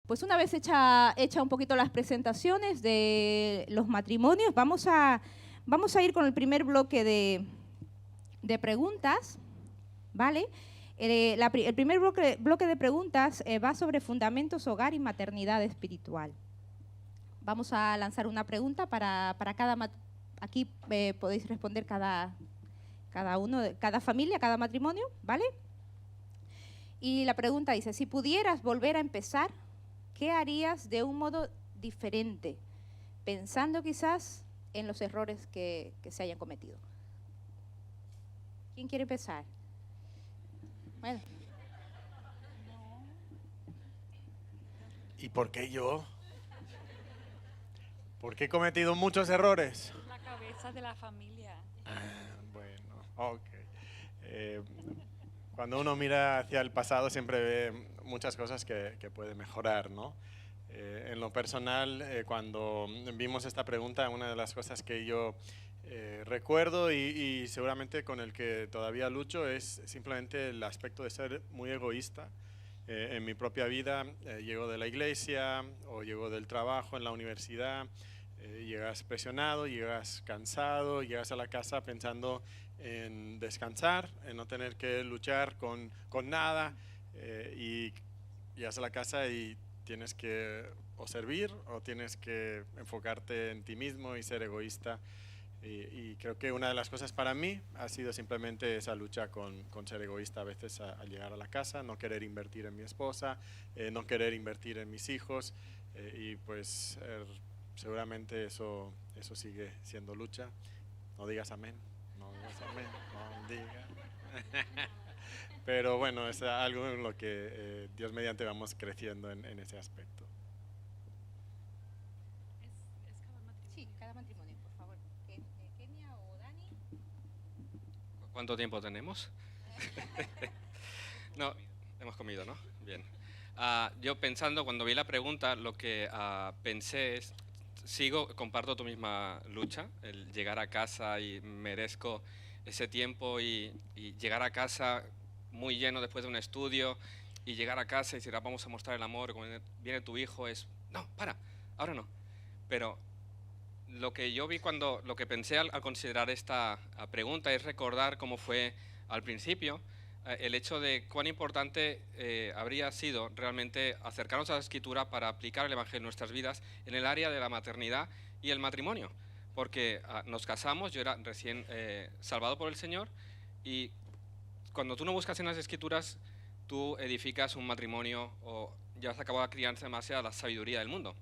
Pues una vez hecha un poquito las presentaciones de los matrimonios, vamos a ir con el primer bloque de preguntas, ¿vale? El primer bloque de preguntas va sobre fundamentos, hogar y maternidad espiritual. Vamos a lanzar una pregunta para cada aquí podéis responder cada familia, cada matrimonio, ¿vale? Y la pregunta dice, si pudieras volver a empezar, ¿qué harías de un modo diferente? Pensando quizás en los errores que se hayan cometido. ¿Quién quiere empezar? Bueno. ¿Y por qué yo? Porque he cometido muchos errores. La cabeza de la familia. Bueno, ok. Cuando uno mira hacia el pasado siempre ve muchas cosas que puede mejorar, ¿no? En lo personal, cuando vimos esta pregunta, una de las cosas que yo recuerdo y seguramente con el que todavía lucho es simplemente el aspecto de ser muy egoísta. En mi propia vida, llego de la iglesia o llego del trabajo en la universidad, llegas presionado, llegas cansado, llegas a la casa pensando en descansar, en no tener que luchar con nada, y llegas a la casa y tienes que o servir o tienes que enfocarte en ti mismo y ser egoísta. Y creo que una de las cosas para mí ha sido simplemente esa lucha con ser egoísta a veces al llegar a la casa, no querer invertir en mi esposa, no querer invertir en mis hijos, y pues seguramente eso sigue siendo lucha. No digas amén, no digas amén, no digas. Pero bueno, es algo en lo que Dios mediante vamos creciendo en ese aspecto. Sí, cada matrimonio, por favor. Kenia o Dani. ¿Cuánto tiempo tenemos? No, hemos comido, ¿no? Bien. Yo pensando, cuando vi la pregunta, lo que pensé es, comparto tu misma lucha, el llegar a casa y merezco ese tiempo y llegar a casa muy lleno después de un estudio y llegar a casa y decir, vamos a mostrar el amor, cuando viene tu hijo es, no, ahora no. Pero lo que yo vi lo que pensé al considerar esta pregunta es recordar cómo fue al principio, el hecho de cuán importante habría sido realmente acercarnos a la Escritura para aplicar el Evangelio en nuestras vidas en el área de la maternidad y el matrimonio. Porque nos casamos, yo era recién salvado por el Señor, y cuando tú no buscas en las Escrituras, tú edificas un matrimonio o llevas a cabo la crianza en base a la sabiduría del mundo.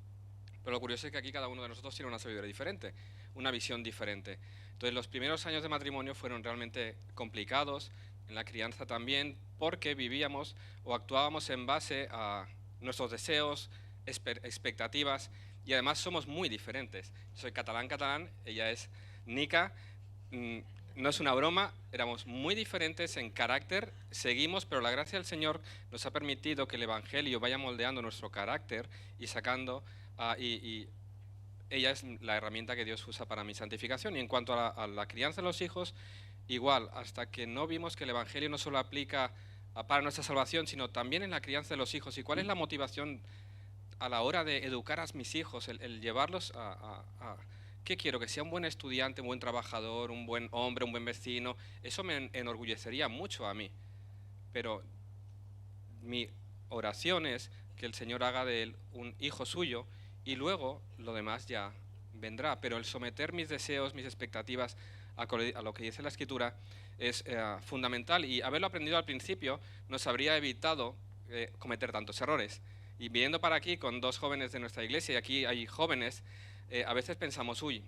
Pero lo curioso es que aquí cada uno de nosotros tiene una sabiduría diferente, una visión diferente. Entonces los primeros años de matrimonio fueron realmente complicados, en la crianza también, porque vivíamos o actuábamos en base a nuestros deseos, expectativas, y además somos muy diferentes. Soy catalán, ella es nica, no es una broma, éramos muy diferentes en carácter, seguimos, pero la gracia del Señor nos ha permitido que el Evangelio vaya moldeando nuestro carácter y sacando, y ella es la herramienta que Dios usa para mi santificación. Y en cuanto a la crianza de los hijos, igual, hasta que no vimos que el Evangelio no solo aplica para nuestra salvación, sino también en la crianza de los hijos. ¿Y cuál es la motivación a la hora de educar a mis hijos? El llevarlos ¿qué quiero? Que sea un buen estudiante, un buen trabajador, un buen hombre, un buen vecino. Eso me enorgullecería mucho a mí. Pero mi oración es que el Señor haga de él un hijo suyo y luego lo demás ya vendrá. Pero el someter mis deseos, mis expectativas a lo que dice la Escritura es fundamental, y haberlo aprendido al principio nos habría evitado cometer tantos errores. Y viniendo para aquí con dos jóvenes de nuestra iglesia, y aquí hay jóvenes, a veces pensamos, uy,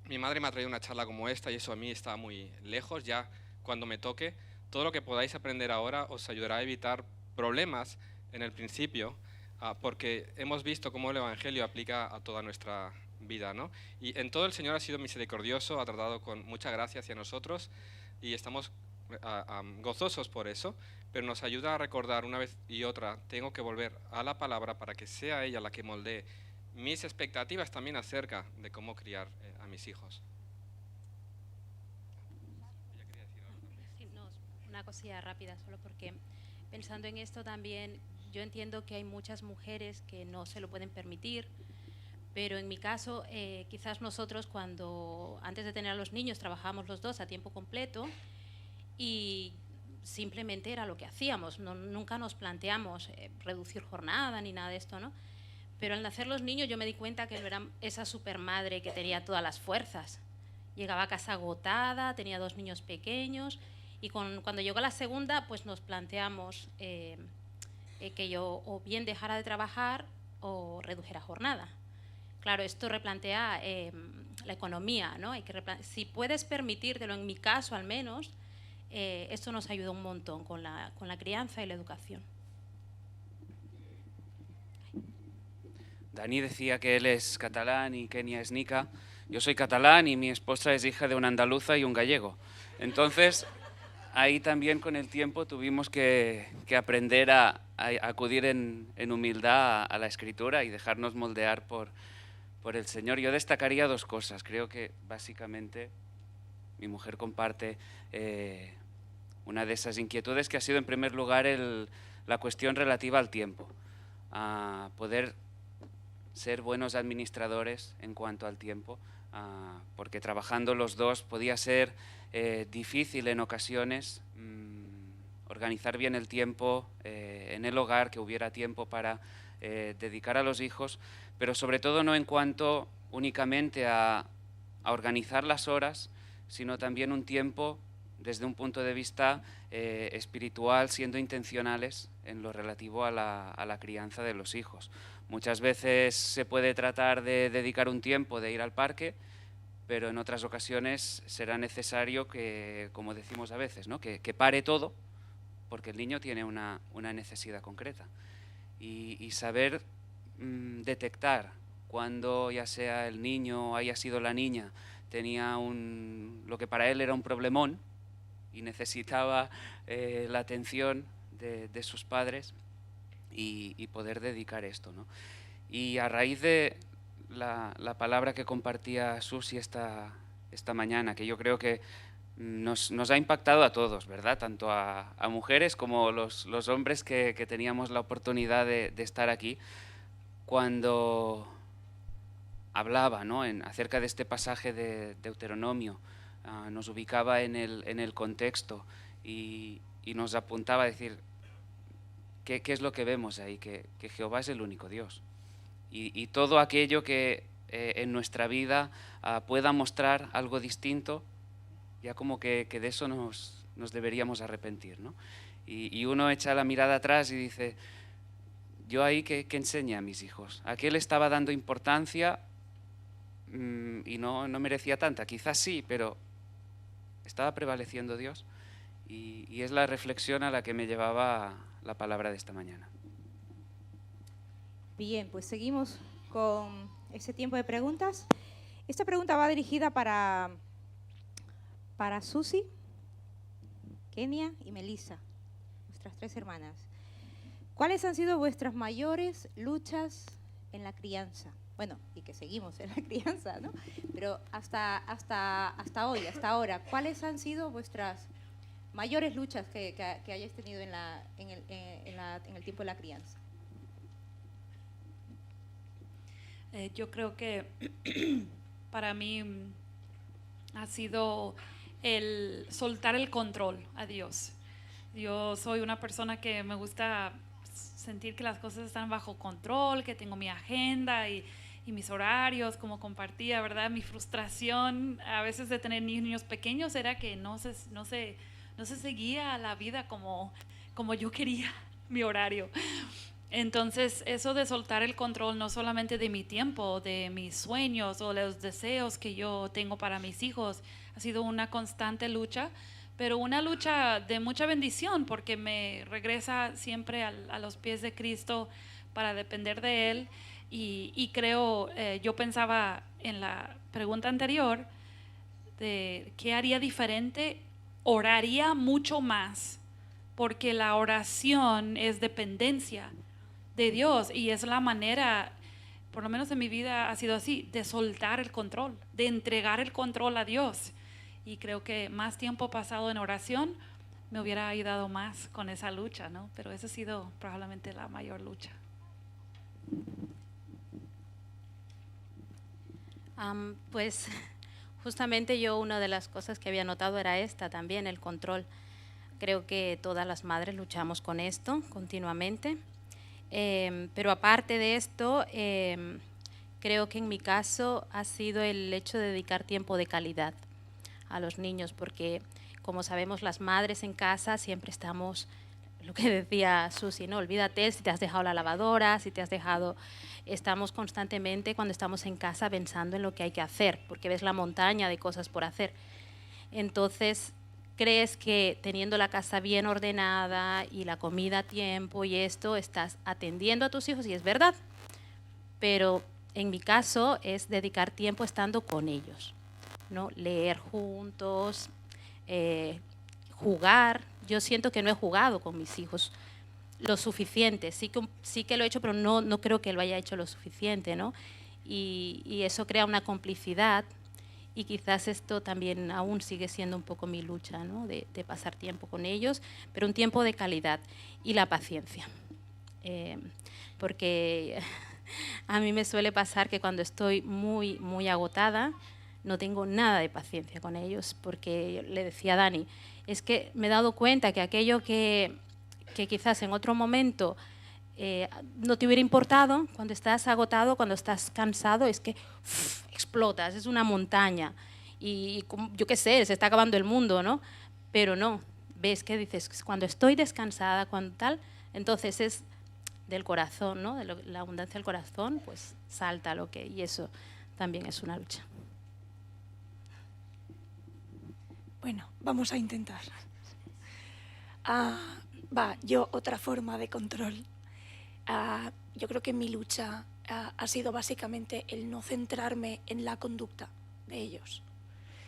mi madre me ha traído una charla como esta y eso a mí está muy lejos, ya cuando me toque, todo lo que podáis aprender ahora os ayudará a evitar problemas en el principio, porque hemos visto cómo el Evangelio aplica a toda nuestra vida, ¿no? Y en todo el Señor ha sido misericordioso, ha tratado con mucha gracia hacia nosotros y estamos gozosos por eso, pero nos ayuda a recordar una vez y otra, tengo que volver a la palabra para que sea ella la que moldee mis expectativas también acerca de cómo criar a mis hijos. Sí, no, una cosilla rápida, solo porque pensando en esto también, yo entiendo que hay muchas mujeres que no se lo pueden permitir, pero en mi caso, quizás nosotros antes de tener a los niños trabajábamos los dos a tiempo completo y simplemente era lo que hacíamos, nunca nos planteamos reducir jornada ni nada de esto, ¿no? Pero al nacer los niños yo me di cuenta que él era esa supermadre que tenía todas las fuerzas. Llegaba a casa agotada, tenía 2 niños pequeños y cuando llegó la segunda, pues nos planteamos que yo o bien dejara de trabajar o redujera jornada. Claro, esto replantea la economía, ¿no? Si puedes permitírtelo, en mi caso al menos, esto nos ayuda un montón con la crianza y la educación. Dani decía que él es catalán y Kenia es nica. Yo soy catalán y mi esposa es hija de una andaluza y un gallego. Entonces, ahí también con el tiempo tuvimos que aprender a acudir en humildad a la escritura y dejarnos moldear por el Señor. Yo destacaría 2 cosas. Creo que básicamente mi mujer comparte una de esas inquietudes que ha sido en primer lugar la cuestión relativa al tiempo. A poder ser buenos administradores en cuanto al tiempo, porque trabajando los dos podía ser difícil en ocasiones organizar bien el tiempo en el hogar, que hubiera tiempo para dedicar a los hijos, pero sobre todo no en cuanto únicamente a organizar las horas, sino también un tiempo desde un punto de vista espiritual, siendo intencionales en lo relativo a la crianza de los hijos. Muchas veces se puede tratar de dedicar un tiempo de ir al parque, pero en otras ocasiones será necesario que, como decimos a veces, ¿no? que pare todo, porque el niño tiene una necesidad concreta. Y saber detectar cuando ya sea el niño o haya sido la niña, tenía lo que para él era un problemón y necesitaba la atención de sus padres y poder dedicar esto, ¿no? Y a raíz de la palabra que compartía Susi esta mañana, que yo creo que nos ha impactado a todos, ¿verdad? Tanto a mujeres como los hombres que teníamos la oportunidad de estar aquí, cuando hablaba, ¿no? acerca de este pasaje de Deuteronomio, nos ubicaba en el contexto y nos apuntaba a decir, ¿qué es lo que vemos ahí? Que Jehová es el único Dios. Y todo aquello que en nuestra vida pueda mostrar algo distinto, ya como que de eso nos deberíamos arrepentir, ¿no? Y uno echa la mirada atrás y dice, yo ahí ¿qué enseñé a mis hijos? ¿A qué le estaba dando importancia? Y no merecía tanta, quizás sí, pero ¿estaba prevaleciendo Dios? Y es la reflexión a la que me llevaba la palabra de esta mañana. Bien, pues seguimos con ese tiempo de preguntas. Esta pregunta va dirigida para Susi, Kenia y Melissa, nuestras 3 hermanas. ¿Cuáles han sido vuestras mayores luchas en la crianza? Bueno, y que seguimos en la crianza, ¿no? Pero hasta hoy, hasta ahora, ¿cuáles han sido vuestras mayores luchas que hayáis tenido en el tiempo de la crianza? Yo creo que para mí ha sido el soltar el control a Dios. Yo soy una persona que me gusta sentir que las cosas están bajo control, que tengo mi agenda y mis horarios, como compartía, ¿verdad? Mi frustración a veces de tener niños pequeños era que no se seguía la vida como yo quería, mi horario. Entonces, eso de soltar el control no solamente de mi tiempo, de mis sueños o los deseos que yo tengo para mis hijos, ha sido una constante lucha, pero una lucha de mucha bendición porque me regresa siempre a los pies de Cristo para depender de Él. Y creo, yo pensaba en la pregunta anterior de qué haría diferente, oraría mucho más, porque la oración es dependencia de Dios y es la manera, por lo menos en mi vida ha sido así, de soltar el control, de entregar el control a Dios. Y creo que más tiempo pasado en oración me hubiera ayudado más con esa lucha, ¿no? Pero esa ha sido probablemente la mayor lucha. Pues justamente yo una de las cosas que había notado era esta también, el control. Creo que todas las madres luchamos con esto continuamente, pero aparte de esto, creo que en mi caso ha sido el hecho de dedicar tiempo de calidad a los niños, porque como sabemos las madres en casa siempre estamos, lo que decía Susi, ¿no? Olvídate si te has dejado la lavadora, si te has dejado... Estamos constantemente cuando estamos en casa pensando en lo que hay que hacer, porque ves la montaña de cosas por hacer. Entonces, crees que teniendo la casa bien ordenada y la comida a tiempo y esto, estás atendiendo a tus hijos, y es verdad, pero en mi caso es dedicar tiempo estando con ellos, ¿no? Leer juntos, jugar. Yo siento que no he jugado con mis hijos lo suficiente, sí que lo he hecho, pero no creo que lo haya hecho lo suficiente, ¿no? Y eso crea una complicidad, y quizás esto también aún sigue siendo un poco mi lucha, ¿no? De pasar tiempo con ellos, pero un tiempo de calidad, y la paciencia. Porque a mí me suele pasar que cuando estoy muy, muy agotada, no tengo nada de paciencia con ellos, porque le decía a Dani, es que me he dado cuenta que aquello que quizás en otro momento no te hubiera importado, cuando estás agotado, cuando estás cansado, es que explotas, es una montaña, y yo qué sé, se está acabando el mundo, ¿no? Pero no, ves que dices, cuando estoy descansada, cuando tal, entonces es del corazón, ¿no? De la abundancia del corazón, pues salta lo que, y eso también es una lucha. Bueno, vamos a intentar. Yo otra forma de control. Yo creo que mi lucha ha sido básicamente el no centrarme en la conducta de ellos.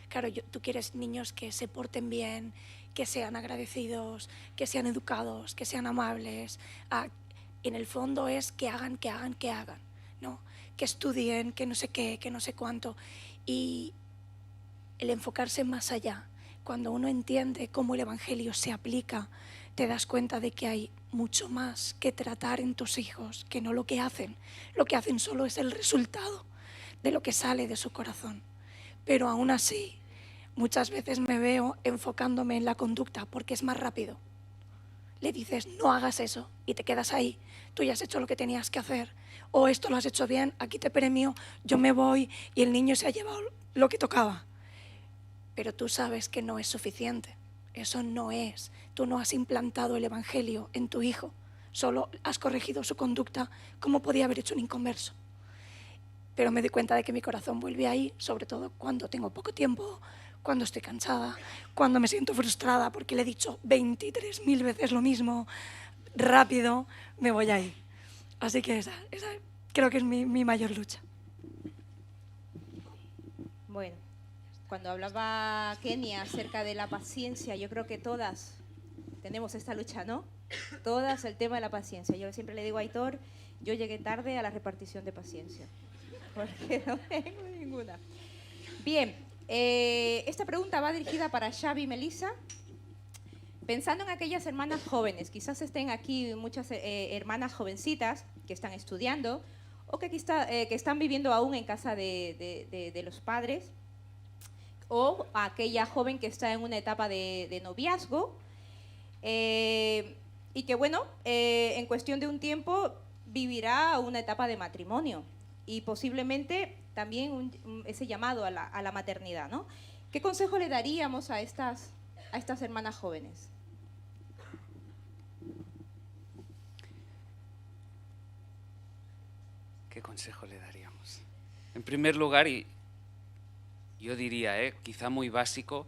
Claro, tú quieres niños que se porten bien, que sean agradecidos, que sean educados, que sean amables. En el fondo es que hagan, ¿no? Que estudien, que no sé qué, que no sé cuánto. Y el enfocarse más allá. Cuando uno entiende cómo el Evangelio se aplica, te das cuenta de que hay mucho más que tratar en tus hijos que no lo que hacen. Lo que hacen solo es el resultado de lo que sale de su corazón. Pero aún así, muchas veces me veo enfocándome en la conducta porque es más rápido. Le dices, no hagas eso, y te quedas ahí. Tú ya has hecho lo que tenías que hacer. O esto lo has hecho bien, aquí te premio, yo me voy, y el niño se ha llevado lo que tocaba. Pero tú sabes que no es suficiente. Eso no es. Tú no has implantado el Evangelio en tu hijo. Solo has corregido su conducta como podía haber hecho un inconverso. Pero me di cuenta de que mi corazón vuelve ahí, sobre todo cuando tengo poco tiempo, cuando estoy cansada, cuando me siento frustrada porque le he dicho 23.000 veces lo mismo, rápido, me voy ahí. Así que esa creo que es mi mayor lucha. Bueno, cuando hablaba Kenia acerca de la paciencia, yo creo que todas tenemos esta lucha, ¿no? Todas el tema de la paciencia. Yo siempre le digo a Aitor, yo llegué tarde a la repartición de paciencia, porque no tengo ninguna. Bien, esta pregunta va dirigida para Xavi y Melissa. Pensando en aquellas hermanas jóvenes, quizás estén aquí muchas hermanas jovencitas que están estudiando o que están viviendo aún en casa de los padres, o aquella joven que está en una etapa de noviazgo y que, bueno, en cuestión de un tiempo vivirá una etapa de matrimonio y posiblemente también ese llamado a la maternidad, ¿no? ¿Qué consejo le daríamos a estas hermanas jóvenes? ¿Qué consejo le daríamos? En primer lugar, y yo diría, quizá muy básico,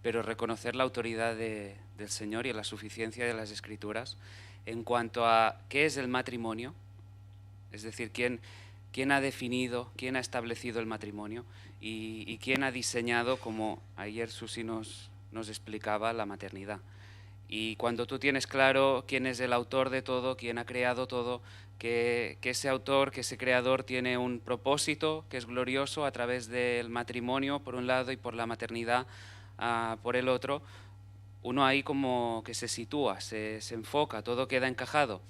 pero reconocer la autoridad del Señor y la suficiencia de las Escrituras en cuanto a qué es el matrimonio, es decir, quién ha definido, quién ha establecido el matrimonio y quién ha diseñado, como ayer Susi nos explicaba, la maternidad. Y cuando tú tienes claro quién es el autor de todo, quién ha creado todo, que ese autor, que ese creador tiene un propósito que es glorioso a través del matrimonio por un lado y por la maternidad por el otro, uno ahí como que se sitúa, se enfoca, todo queda encajado.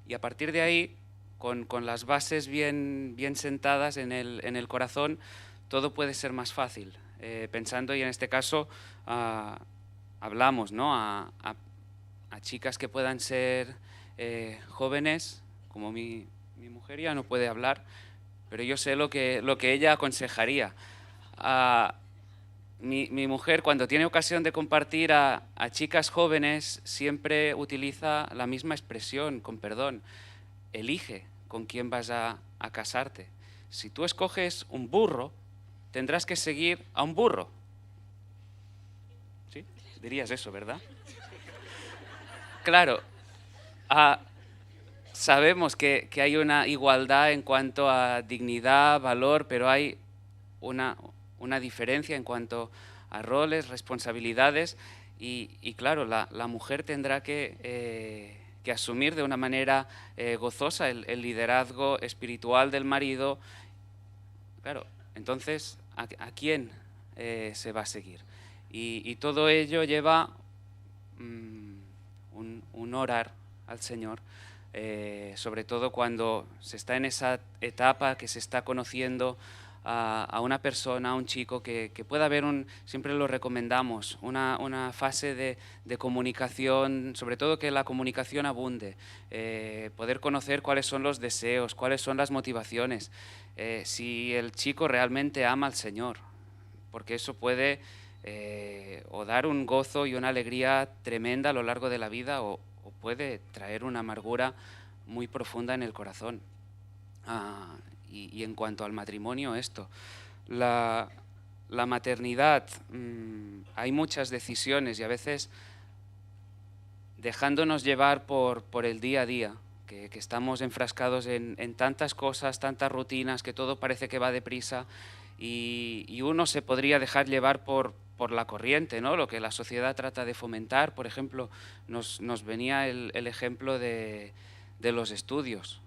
Y a partir de ahí, con las bases bien sentadas en el corazón, todo puede ser más fácil. Pensando, y en este caso hablamos, ¿no?, a chicas que puedan ser jóvenes, como mi mujer ya no puede hablar, pero yo sé lo que ella aconsejaría. Mi mujer, cuando tiene ocasión de compartir a chicas jóvenes, siempre utiliza la misma expresión, con perdón: elige con quién vas a casarte. Si tú escoges un burro, tendrás que seguir a un burro. ¿Sí? Dirías eso, ¿verdad? Claro, sabemos que hay una igualdad en cuanto a dignidad, valor, pero hay una diferencia en cuanto a roles, responsabilidades, y claro, la mujer tendrá que asumir de una manera gozosa el liderazgo espiritual del marido. Claro, entonces, ¿a quién se va a seguir? Y todo ello lleva un orar al Señor, sobre todo cuando se está en esa etapa que se está conociendo a una persona, a un chico, que pueda haber siempre lo recomendamos, una fase de comunicación, sobre todo que la comunicación abunde, poder conocer cuáles son los deseos, cuáles son las motivaciones, si el chico realmente ama al Señor, porque eso puede o dar un gozo y una alegría tremenda a lo largo de la vida, o puede traer una amargura muy profunda en el corazón. Y en cuanto al matrimonio, esto, la maternidad, hay muchas decisiones, y a veces dejándonos llevar por el día a día, que estamos enfrascados en tantas cosas, tantas rutinas, que todo parece que va deprisa, y uno se podría dejar llevar por la corriente, ¿no?, lo que la sociedad trata de fomentar. Por ejemplo, nos venía el ejemplo de los estudios,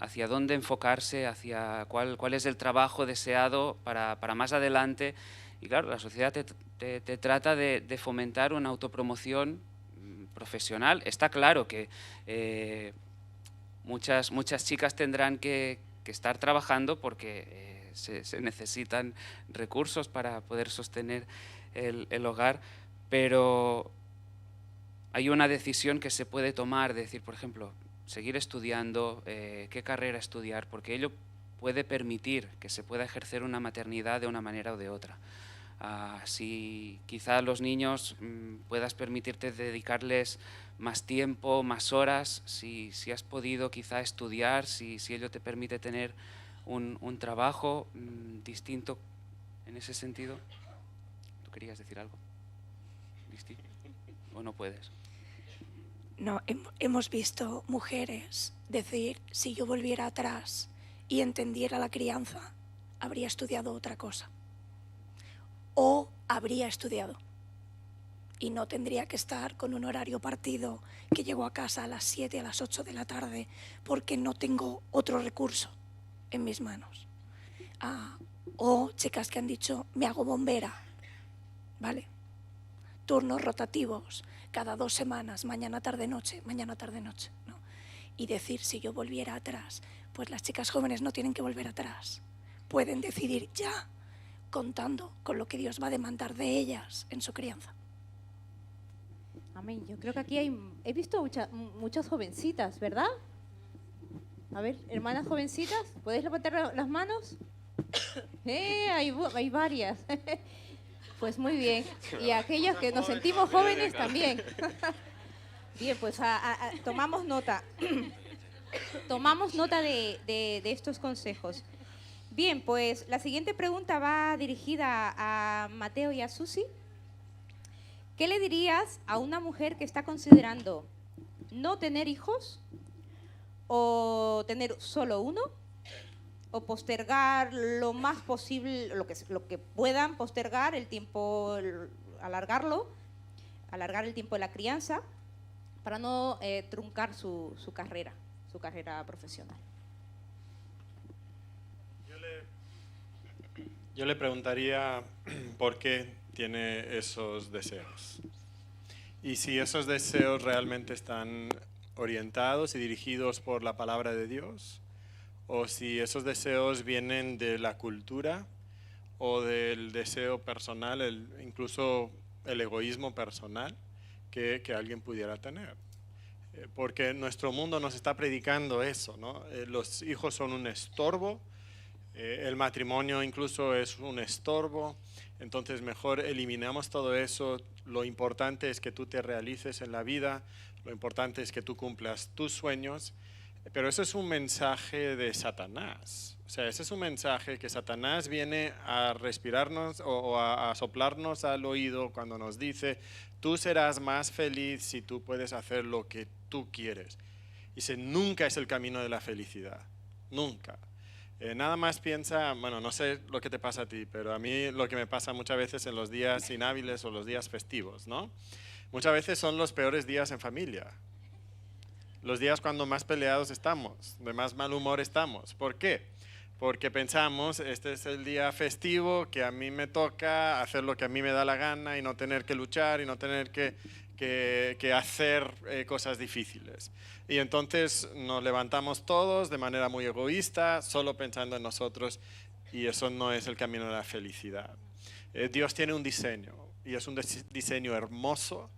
hacia dónde enfocarse, hacia cuál es el trabajo deseado para más adelante. Y claro, la sociedad te trata de fomentar una autopromoción profesional. Está claro que muchas chicas tendrán que estar trabajando porque se necesitan recursos para poder sostener el hogar, pero hay una decisión que se puede tomar, de decir, por ejemplo, seguir estudiando, qué carrera estudiar, porque ello puede permitir que se pueda ejercer una maternidad de una manera o de otra. Si quizá a los niños puedas permitirte dedicarles más tiempo, más horas, si has podido quizá estudiar, si ello te permite tener un trabajo distinto en ese sentido. ¿Tú querías decir algo distinto o no puedes? No, hemos visto mujeres decir: si yo volviera atrás y entendiera la crianza, habría estudiado otra cosa. O habría estudiado y no tendría que estar con un horario partido, que llego a casa a las 7, a las 8 de la tarde, porque no tengo otro recurso en mis manos. O chicas que han dicho: me hago bombera, ¿vale? Turnos rotativos, cada 2 semanas, mañana, tarde, noche, ¿no? Y decir: si yo volviera atrás, pues las chicas jóvenes no tienen que volver atrás. Pueden decidir ya, contando con lo que Dios va a demandar de ellas en su crianza. Amén. Yo creo que aquí he visto muchas jovencitas, ¿verdad? A ver, hermanas jovencitas, ¿podéis levantar las manos? Hay varias. Pues muy bien. Y aquellos que nos sentimos jóvenes también. Bien, pues tomamos nota. Tomamos nota de estos consejos. Bien, pues la siguiente pregunta va dirigida a Mateo y a Susi. ¿Qué le dirías a una mujer que está considerando no tener hijos, o tener solo uno, o postergar lo más posible, lo que puedan postergar el tiempo, alargar el tiempo de la crianza, para no truncar su carrera profesional? Yo le preguntaría por qué tiene esos deseos. y si esos deseos realmente están orientados y dirigidos por la palabra de Dios, o si esos deseos vienen de la cultura o del deseo personal, incluso el egoísmo personal que alguien pudiera tener. Porque nuestro mundo nos está predicando eso, ¿no? Los hijos son un estorbo, el matrimonio incluso es un estorbo, entonces mejor eliminamos todo eso. Lo importante es que tú te realices en la vida, lo importante es que tú cumplas tus sueños, pero eso es un mensaje de Satanás. O sea, ese es un mensaje que Satanás viene a respirarnos o a soplarnos al oído cuando nos dice: tú serás más feliz si tú puedes hacer lo que tú quieres. Y ese nunca es el camino de la felicidad, nunca. Nada más piensa, bueno, no sé lo que te pasa a ti, pero a mí lo que me pasa muchas veces en los días inhábiles o los días festivos, ¿no? Muchas veces son los peores días en familia. Los días cuando más peleados estamos, de más mal humor estamos. ¿Por qué? Porque pensamos, este es el día festivo, que a mí me toca hacer lo que a mí me da la gana y no tener que luchar y no tener que hacer cosas difíciles. Y entonces nos levantamos todos de manera muy egoísta, solo pensando en nosotros, y eso no es el camino de la felicidad. Dios tiene un diseño, y es un diseño hermoso,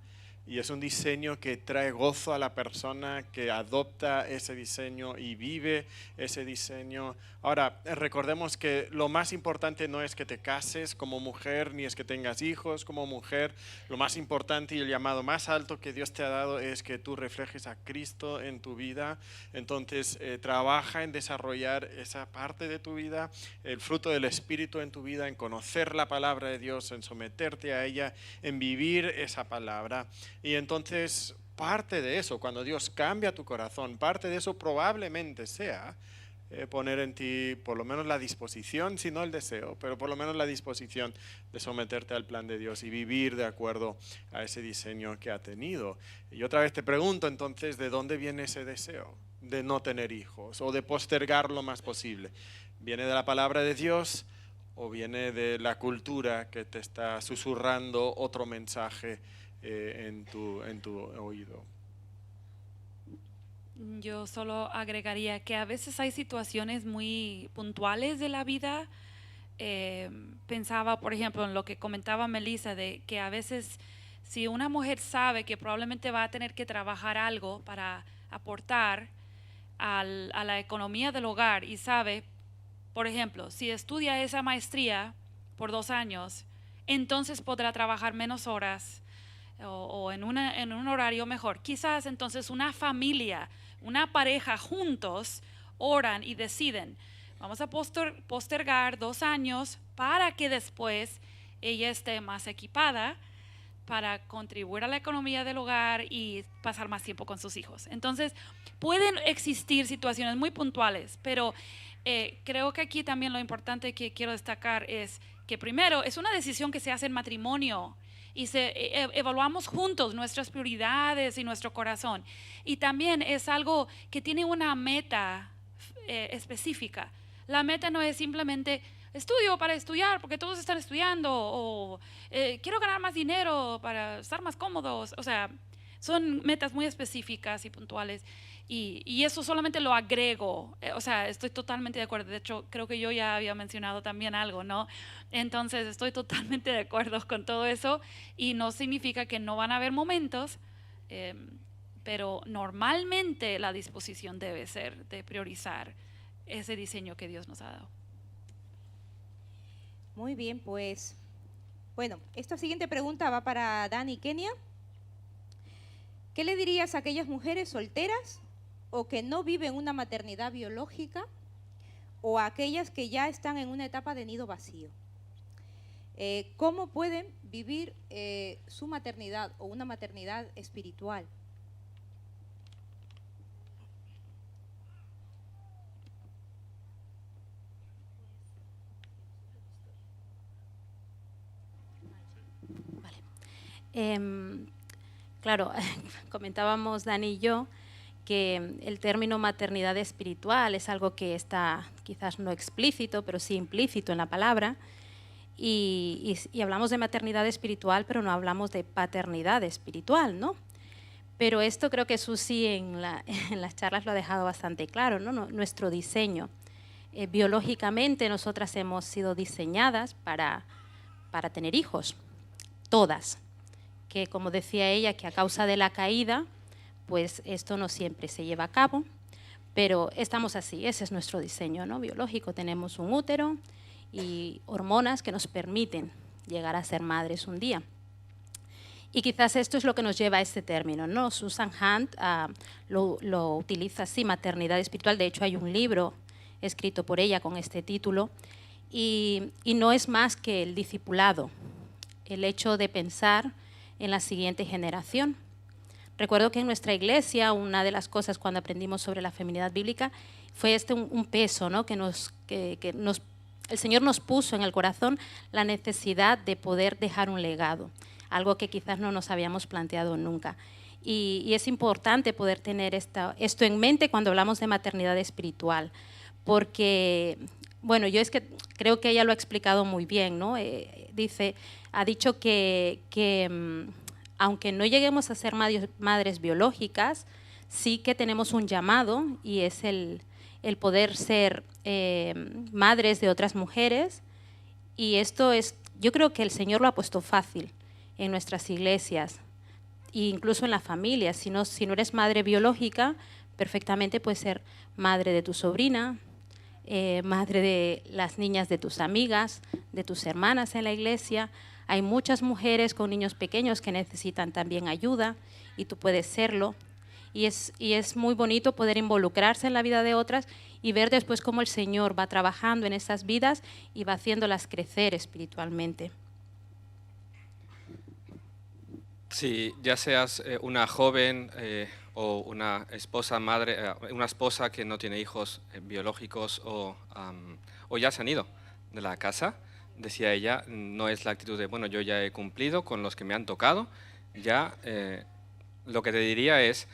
y es un diseño que trae gozo a la persona que adopta ese diseño y vive ese diseño. Ahora, recordemos que lo más importante no es que te cases como mujer, ni es que tengas hijos como mujer. Lo más importante y el llamado más alto que Dios te ha dado es que tú reflejes a Cristo en tu vida. Entonces, trabaja en desarrollar esa parte de tu vida, el fruto del Espíritu en tu vida, en conocer la palabra de Dios, en someterte a ella, en vivir esa palabra. Y entonces parte de eso, cuando Dios cambia tu corazón, parte de eso probablemente sea poner en ti por lo menos la disposición, si no el deseo, pero por lo menos la disposición de someterte al plan de Dios y vivir de acuerdo a ese diseño que ha tenido. Y otra vez te pregunto entonces, ¿de dónde viene ese deseo de no tener hijos o de postergar lo más posible? ¿Viene de la palabra de Dios o viene de la cultura que te está susurrando otro mensaje en tu oído? Yo solo agregaría que a veces hay situaciones muy puntuales de la vida. Pensaba, por ejemplo, en lo que comentaba Melissa, de que a veces si una mujer sabe que probablemente va a tener que trabajar algo para aportar a la economía del hogar y sabe, por ejemplo, si estudia esa maestría por 2 años, entonces podrá trabajar menos horas o en un horario mejor. Quizás entonces una familia, una pareja juntos oran y deciden, vamos a postergar 2 años para que después ella esté más equipada para contribuir a la economía del hogar y pasar más tiempo con sus hijos. Entonces, pueden existir situaciones muy puntuales, pero creo que aquí también lo importante que quiero destacar es que primero es una decisión que se hace en matrimonio y evaluamos juntos nuestras prioridades y nuestro corazón. Y también es algo que tiene una meta específica. La meta no es simplemente estudio para estudiar porque todos están estudiando o quiero ganar más dinero para estar más cómodos. O sea, son metas muy específicas y puntuales y eso solamente lo agrego. O sea, estoy totalmente de acuerdo. De hecho, creo que yo ya había mencionado también algo, ¿no? Entonces, estoy totalmente de acuerdo con todo eso y no significa que no van a haber momentos, pero normalmente la disposición debe ser de priorizar ese diseño que Dios nos ha dado. Muy bien, pues, bueno, esta siguiente pregunta va para Dani y Kenia. ¿Qué le dirías a aquellas mujeres solteras o que no viven una maternidad biológica o a aquellas que ya están en una etapa de nido vacío? ¿Cómo pueden vivir su maternidad o una maternidad espiritual? Claro, comentábamos Dani y yo que el término maternidad espiritual es algo que está quizás no explícito, pero sí implícito en la palabra. y hablamos de maternidad espiritual, pero no hablamos de paternidad espiritual, ¿no? Pero esto creo que Susi en las charlas lo ha dejado bastante claro, ¿no? Nuestro diseño. Biológicamente nosotras hemos sido diseñadas para tener hijos, todas, que como decía ella, que a causa de la caída, pues esto no siempre se lleva a cabo, pero estamos así, ese es nuestro diseño, ¿no? Biológico, tenemos un útero y hormonas que nos permiten llegar a ser madres un día. Y quizás esto es lo que nos lleva a este término, ¿no? Susan Hunt lo utiliza así, maternidad espiritual. De hecho, hay un libro escrito por ella con este título, y no es más que el discipulado, el hecho de pensar en la siguiente generación. Recuerdo que en nuestra iglesia, una de las cosas cuando aprendimos sobre la feminidad bíblica fue un peso, ¿no? que el Señor nos puso en el corazón la necesidad de poder dejar un legado, algo que quizás no nos habíamos planteado nunca. Y es importante poder tener esto en mente cuando hablamos de maternidad espiritual, porque, bueno, yo es que creo que ella lo ha explicado muy bien, ¿no? Ha dicho que aunque no lleguemos a ser madres biológicas, sí que tenemos un llamado, y es el poder ser madres de otras mujeres, y esto es, yo creo que el Señor lo ha puesto fácil en nuestras iglesias, e incluso en la familia. Si no eres madre biológica, perfectamente puedes ser madre de tu sobrina, madre de las niñas de tus amigas, de tus hermanas en la iglesia. Hay muchas mujeres con niños pequeños que necesitan también ayuda, y tú puedes serlo. Y es muy bonito poder involucrarse en la vida de otras y ver después cómo el Señor va trabajando en esas vidas y va haciéndolas crecer espiritualmente. Si ya seas una joven o una esposa madre, una esposa que no tiene hijos biológicos o ya se han ido de la casa, decía ella, no es la actitud de, bueno, yo ya he cumplido con los que me han tocado, ya lo que te diría es,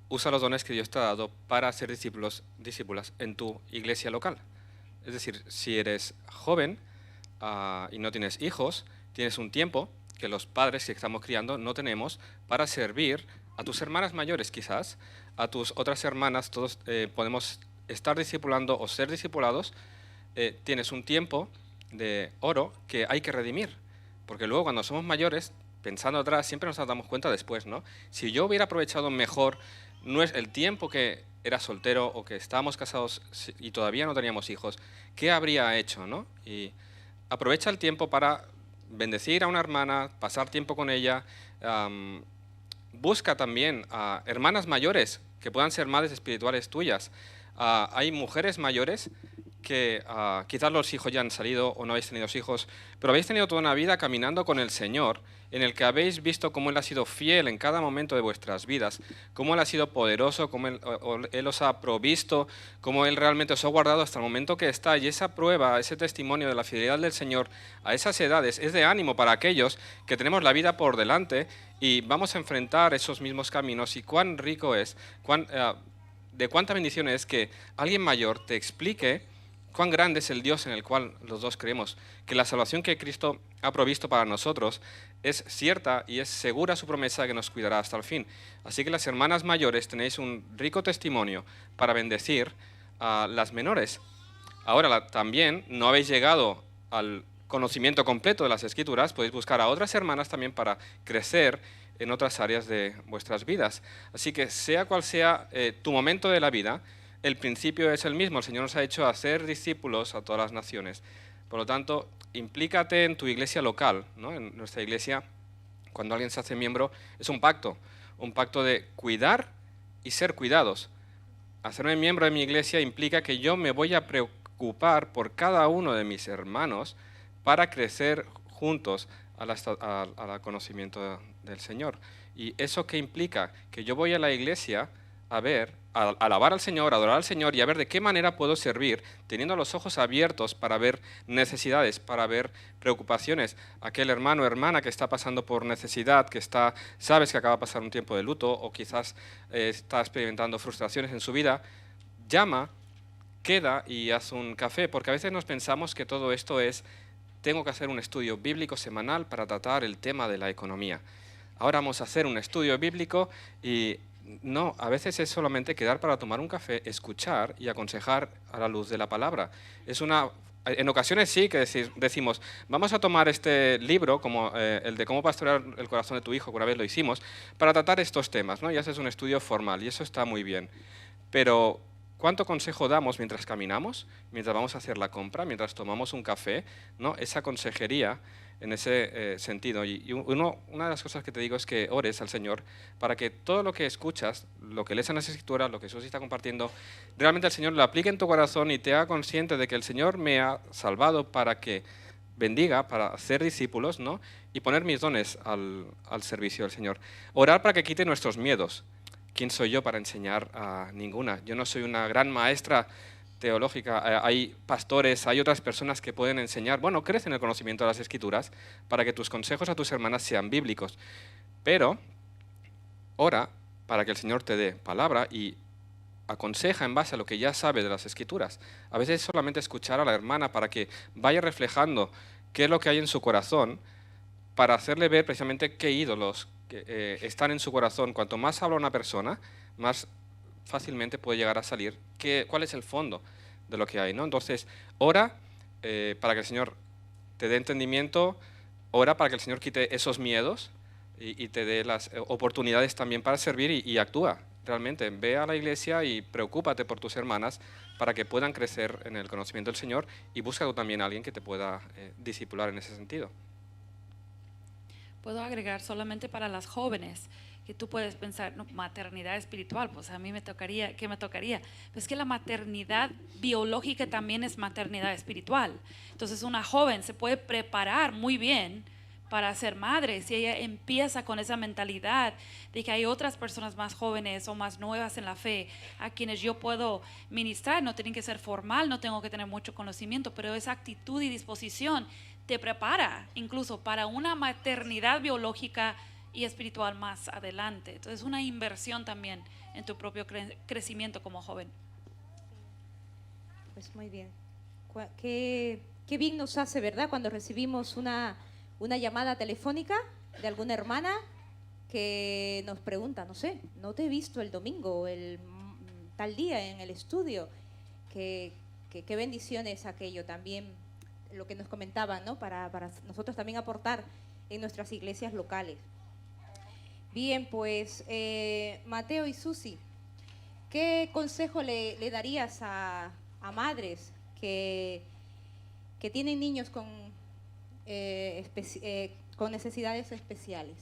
usa los dones que Dios te ha dado para ser discípulas en tu iglesia local. Es decir, si eres joven y no tienes hijos, tienes un tiempo que los padres que estamos criando no tenemos para servir a tus hermanas mayores quizás, a tus otras hermanas, todos podemos estar discipulando o ser discipulados. Tienes un tiempo de oro que hay que redimir, porque luego cuando somos mayores, pensando atrás, siempre nos damos cuenta después, ¿no? Si yo hubiera aprovechado mejor el tiempo que era soltero o que estábamos casados y todavía no teníamos hijos, ¿qué habría hecho, no? Y aprovecha el tiempo para bendecir a una hermana, pasar tiempo con ella. Busca también a hermanas mayores que puedan ser madres espirituales tuyas. Hay mujeres mayores que quizás los hijos ya han salido o no habéis tenido hijos, pero habéis tenido toda una vida caminando con el Señor, en el que habéis visto cómo Él ha sido fiel en cada momento de vuestras vidas, cómo Él ha sido poderoso, cómo Él os ha provisto, cómo Él realmente os ha guardado hasta el momento que está. Y esa prueba, ese testimonio de la fidelidad del Señor a esas edades es de ánimo para aquellos que tenemos la vida por delante y vamos a enfrentar esos mismos caminos. Y cuán rico es, de cuánta bendición es que alguien mayor te explique cuán grande es el Dios en el cual los dos creemos, que la salvación que Cristo ha provisto para nosotros es cierta y es segura su promesa que nos cuidará hasta el fin. Así que las hermanas mayores tenéis un rico testimonio para bendecir a las menores. Ahora también no habéis llegado al conocimiento completo de las Escrituras, podéis buscar a otras hermanas también para crecer en otras áreas de vuestras vidas. Así que sea cual sea tu momento de la vida, el principio es el mismo. El Señor nos ha hecho hacer discípulos a todas las naciones. Por lo tanto, implícate en tu iglesia local, ¿no? En nuestra iglesia, cuando alguien se hace miembro, es un pacto de cuidar y ser cuidados. Hacerme miembro de mi iglesia implica que yo me voy a preocupar por cada uno de mis hermanos para crecer juntos al conocimiento del Señor. ¿Y eso qué implica? Que yo voy a la iglesia a alabar al Señor, a adorar al Señor y a ver de qué manera puedo servir, teniendo los ojos abiertos para ver necesidades, para ver preocupaciones. Aquel hermano o hermana que está pasando por necesidad, sabes que acaba de pasar un tiempo de luto o quizás está experimentando frustraciones en su vida, llama, queda y haz un café, porque a veces nos pensamos que todo esto es tengo que hacer un estudio bíblico semanal para tratar el tema de la economía. Ahora vamos a hacer un estudio bíblico y no, a veces es solamente quedar para tomar un café, escuchar y aconsejar a la luz de la palabra. En ocasiones sí que decimos, vamos a tomar este libro, como el de cómo pastorear el corazón de tu hijo, que una vez lo hicimos, para tratar estos temas, ¿no? Y ese es un estudio formal y eso está muy bien. Pero ¿cuánto consejo damos mientras caminamos, mientras vamos a hacer la compra, mientras tomamos un café, ¿no? Esa consejería en ese sentido. Y una de las cosas que te digo es que ores al Señor para que todo lo que escuchas, lo que lees en las Escrituras, lo que Jesús está compartiendo, realmente el Señor lo aplique en tu corazón y te haga consciente de que el Señor me ha salvado para que bendiga, para hacer discípulos, ¿no? Y poner mis dones al servicio del Señor. Orar para que quite nuestros miedos. ¿Quién soy yo para enseñar a ninguna? Yo no soy una gran maestra teológica, hay pastores, hay otras personas que pueden enseñar, bueno, crece en el conocimiento de las Escrituras para que tus consejos a tus hermanas sean bíblicos, pero ora para que el Señor te dé palabra y aconseja en base a lo que ya sabe de las Escrituras. A veces solamente escuchar a la hermana para que vaya reflejando qué es lo que hay en su corazón, para hacerle ver precisamente qué ídolos están en su corazón. Cuanto más habla una persona, más fácilmente puede llegar a salir cuál es el fondo de lo que hay, ¿no? Entonces, ora para que el Señor te dé entendimiento, ora para que el Señor quite esos miedos y te dé las oportunidades también para servir y actúa. Realmente, ve a la iglesia y preocúpate por tus hermanas para que puedan crecer en el conocimiento del Señor y busca tú también a alguien que te pueda discipular en ese sentido. Puedo agregar solamente para las jóvenes, que tú puedes pensar, no, maternidad espiritual, pues a mí me tocaría, ¿qué me tocaría? Pues que la maternidad biológica también es maternidad espiritual. Entonces una joven se puede preparar muy bien para ser madre si ella empieza con esa mentalidad de que hay otras personas más jóvenes o más nuevas en la fe a quienes yo puedo ministrar. No tienen que ser formal, no tengo que tener mucho conocimiento, pero esa actitud y disposición te prepara incluso para una maternidad biológica y espiritual más adelante. Entonces, una inversión también en tu propio crecimiento como joven. Pues muy bien. Qué bien nos hace, ¿verdad? Cuando recibimos una llamada telefónica de alguna hermana que nos pregunta, no sé, no te he visto el domingo, tal día en el estudio. Qué bendición es aquello también, lo que nos comentaban, ¿no? Para nosotros también aportar en nuestras iglesias locales. Bien, pues Mateo y Susi, ¿qué consejo le darías a madres que tienen niños con necesidades especiales?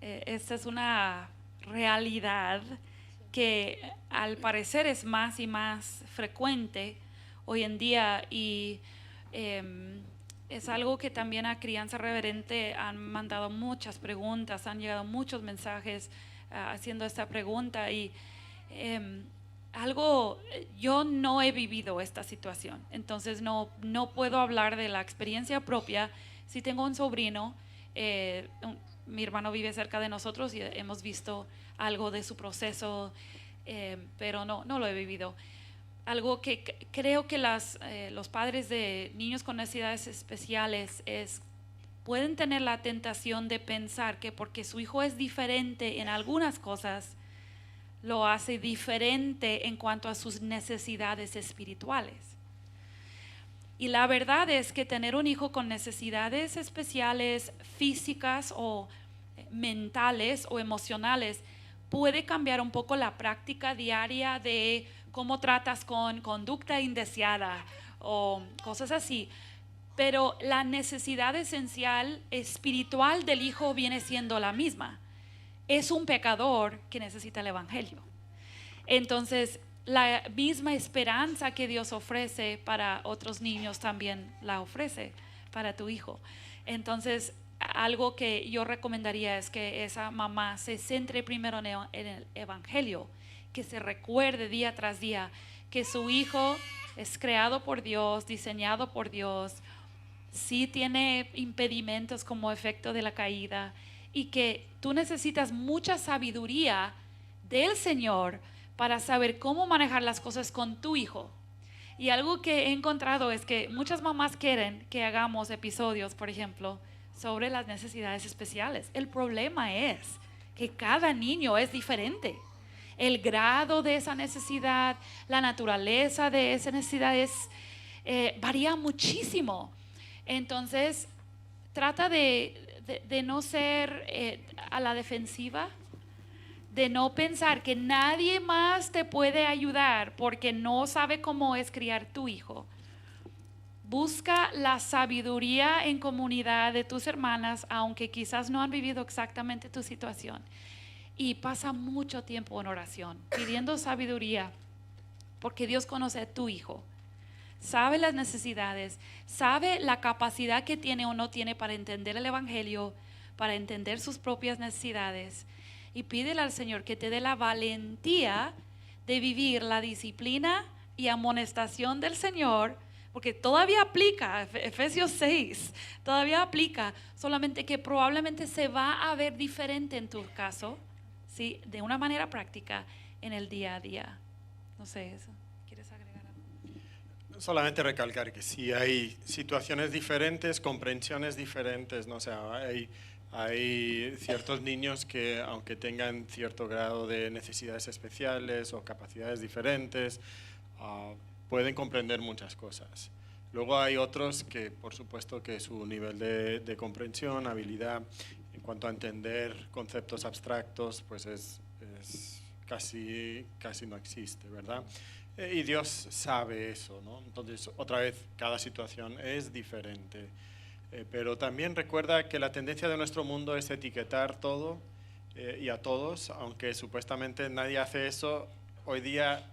Esta es una realidad que al parecer es más y más frecuente hoy en día y es algo que también a Crianza Reverente han mandado muchas preguntas, han llegado muchos mensajes haciendo esta pregunta y yo no he vivido esta situación, entonces no puedo hablar de la experiencia propia. Sí tengo un sobrino, mi hermano vive cerca de nosotros y hemos visto algo de su proceso, pero no lo he vivido. Algo que creo que los padres de niños con necesidades especiales pueden tener la tentación de pensar que porque su hijo es diferente en algunas cosas, lo hace diferente en cuanto a sus necesidades espirituales. Y la verdad es que tener un hijo con necesidades especiales físicas o mentales o emocionales puede cambiar un poco la práctica diaria de cómo tratas con conducta indeseada o cosas así. Pero la necesidad esencial espiritual del hijo viene siendo la misma. Es un pecador que necesita el evangelio. Entonces, la misma esperanza que Dios ofrece para otros niños también la ofrece para tu hijo. Entonces, algo que yo recomendaría es que esa mamá se centre primero en el evangelio, que se recuerde día tras día que su hijo es creado por Dios, diseñado por Dios, sí tiene impedimentos como efecto de la caída y que tú necesitas mucha sabiduría del Señor para saber cómo manejar las cosas con tu hijo. Y algo que he encontrado es que muchas mamás quieren que hagamos episodios, por ejemplo, sobre las necesidades especiales. El problema es que cada niño es diferente. El grado de esa necesidad, la naturaleza de esa necesidad varía muchísimo. Entonces, trata de no ser a la defensiva, de no pensar que nadie más te puede ayudar porque no sabe cómo es criar tu hijo. Busca la sabiduría en comunidad de tus hermanas, aunque quizás no han vivido exactamente tu situación. Y pasa mucho tiempo en oración, pidiendo sabiduría, porque Dios conoce a tu hijo. Sabe las necesidades, sabe la capacidad que tiene o no tiene para entender el Evangelio, para entender sus propias necesidades. Y pídele al Señor que te dé la valentía de vivir la disciplina y amonestación del Señor, porque todavía aplica, Efesios 6, todavía aplica, solamente que probablemente se va a ver diferente en tu caso, ¿sí? De una manera práctica en el día a día. No sé, eso. ¿Quieres agregar algo? Solamente recalcar que sí hay situaciones diferentes, comprensiones diferentes, ¿no? O sea, hay ciertos niños que, aunque tengan cierto grado de necesidades especiales o capacidades diferentes, pueden comprender muchas cosas. Luego hay otros que, por supuesto, que su nivel de comprensión, habilidad en cuanto a entender conceptos abstractos, pues es casi no existe, ¿verdad? Y Dios sabe eso, ¿no? Entonces, otra vez, cada situación es diferente. Pero también recuerda que la tendencia de nuestro mundo es etiquetar todo y a todos, aunque supuestamente nadie hace eso, hoy día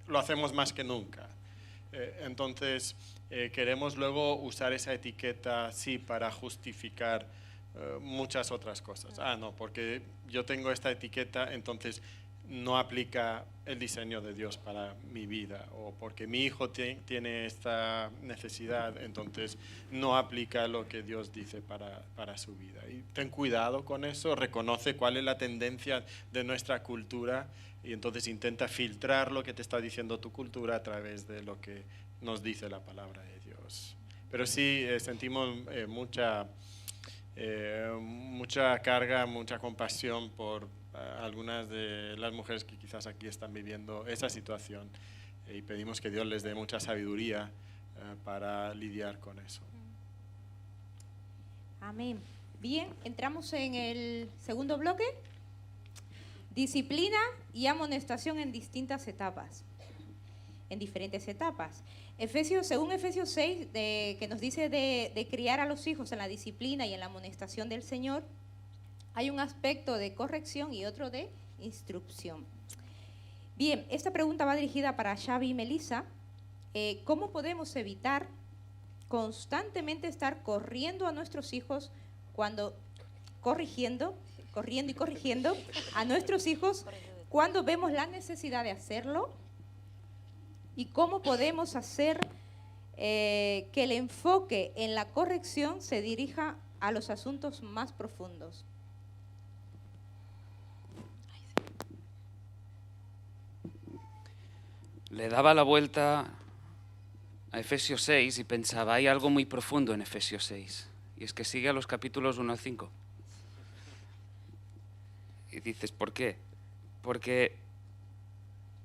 lo hacemos más que nunca. Entonces, queremos luego usar esa etiqueta, sí, para justificar muchas otras cosas. No, porque yo tengo esta etiqueta, entonces no aplica el diseño de Dios para mi vida, o porque mi hijo tiene esta necesidad, entonces no aplica lo que Dios dice para su vida. Y ten cuidado con eso, reconoce cuál es la tendencia de nuestra cultura y entonces intenta filtrar lo que te está diciendo tu cultura a través de lo que nos dice la palabra de Dios. Pero sí sentimos mucha carga, mucha compasión por algunas de las mujeres que quizás aquí están viviendo esa situación y pedimos que Dios les dé mucha sabiduría para lidiar con eso. Amén. Bien, entramos en el segundo bloque. Disciplina y amonestación en distintas etapas, en diferentes etapas. Según Efesios 6, que nos dice de criar a los hijos en la disciplina y en la amonestación del Señor, hay un aspecto de corrección y otro de instrucción. Bien, esta pregunta va dirigida para Xavi y Melissa. ¿Cómo podemos evitar constantemente estar corriendo a nuestros hijos corriendo a nuestros hijos cuando vemos la necesidad de hacerlo? ¿Y cómo podemos hacer que el enfoque en la corrección se dirija a los asuntos más profundos? Le daba la vuelta a Efesios 6 y pensaba, hay algo muy profundo en Efesios 6, y es que sigue a los capítulos 1 al 5. Y dices, ¿por qué? Porque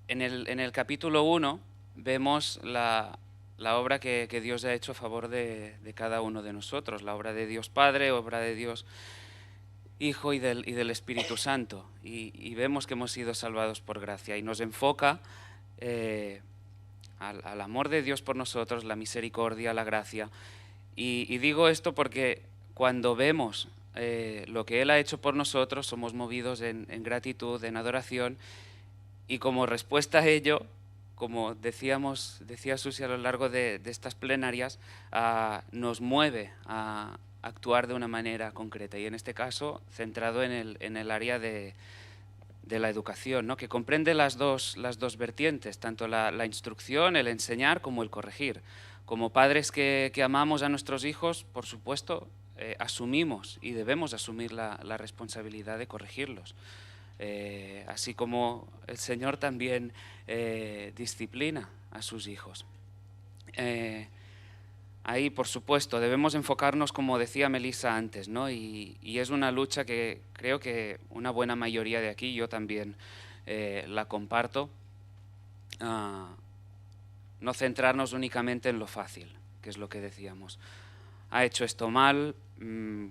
en el capítulo 1 vemos la obra que Dios ha hecho a favor de cada uno de nosotros, la obra de Dios Padre, obra de Dios Hijo y del Espíritu Santo. Y vemos que hemos sido salvados por gracia y nos enfoca al amor de Dios por nosotros, la misericordia, la gracia. Y digo esto porque cuando vemos lo que Él ha hecho por nosotros, somos movidos en gratitud, en adoración, y como respuesta a ello, como decía Susi a lo largo de estas plenarias, nos mueve a actuar de una manera concreta, y en este caso centrado en el área de la educación, ¿no? Que comprende las dos vertientes, tanto la instrucción, el enseñar, como el corregir. Como padres que amamos a nuestros hijos, por supuesto, asumimos y debemos asumir la responsabilidad de corregirlos. Así como el Señor también disciplina a sus hijos. Ahí, por supuesto, debemos enfocarnos, como decía Melissa antes, ¿no? Y es una lucha que creo que una buena mayoría de aquí, yo también la comparto. No centrarnos únicamente en lo fácil, que es lo que decíamos. Ha hecho esto mal,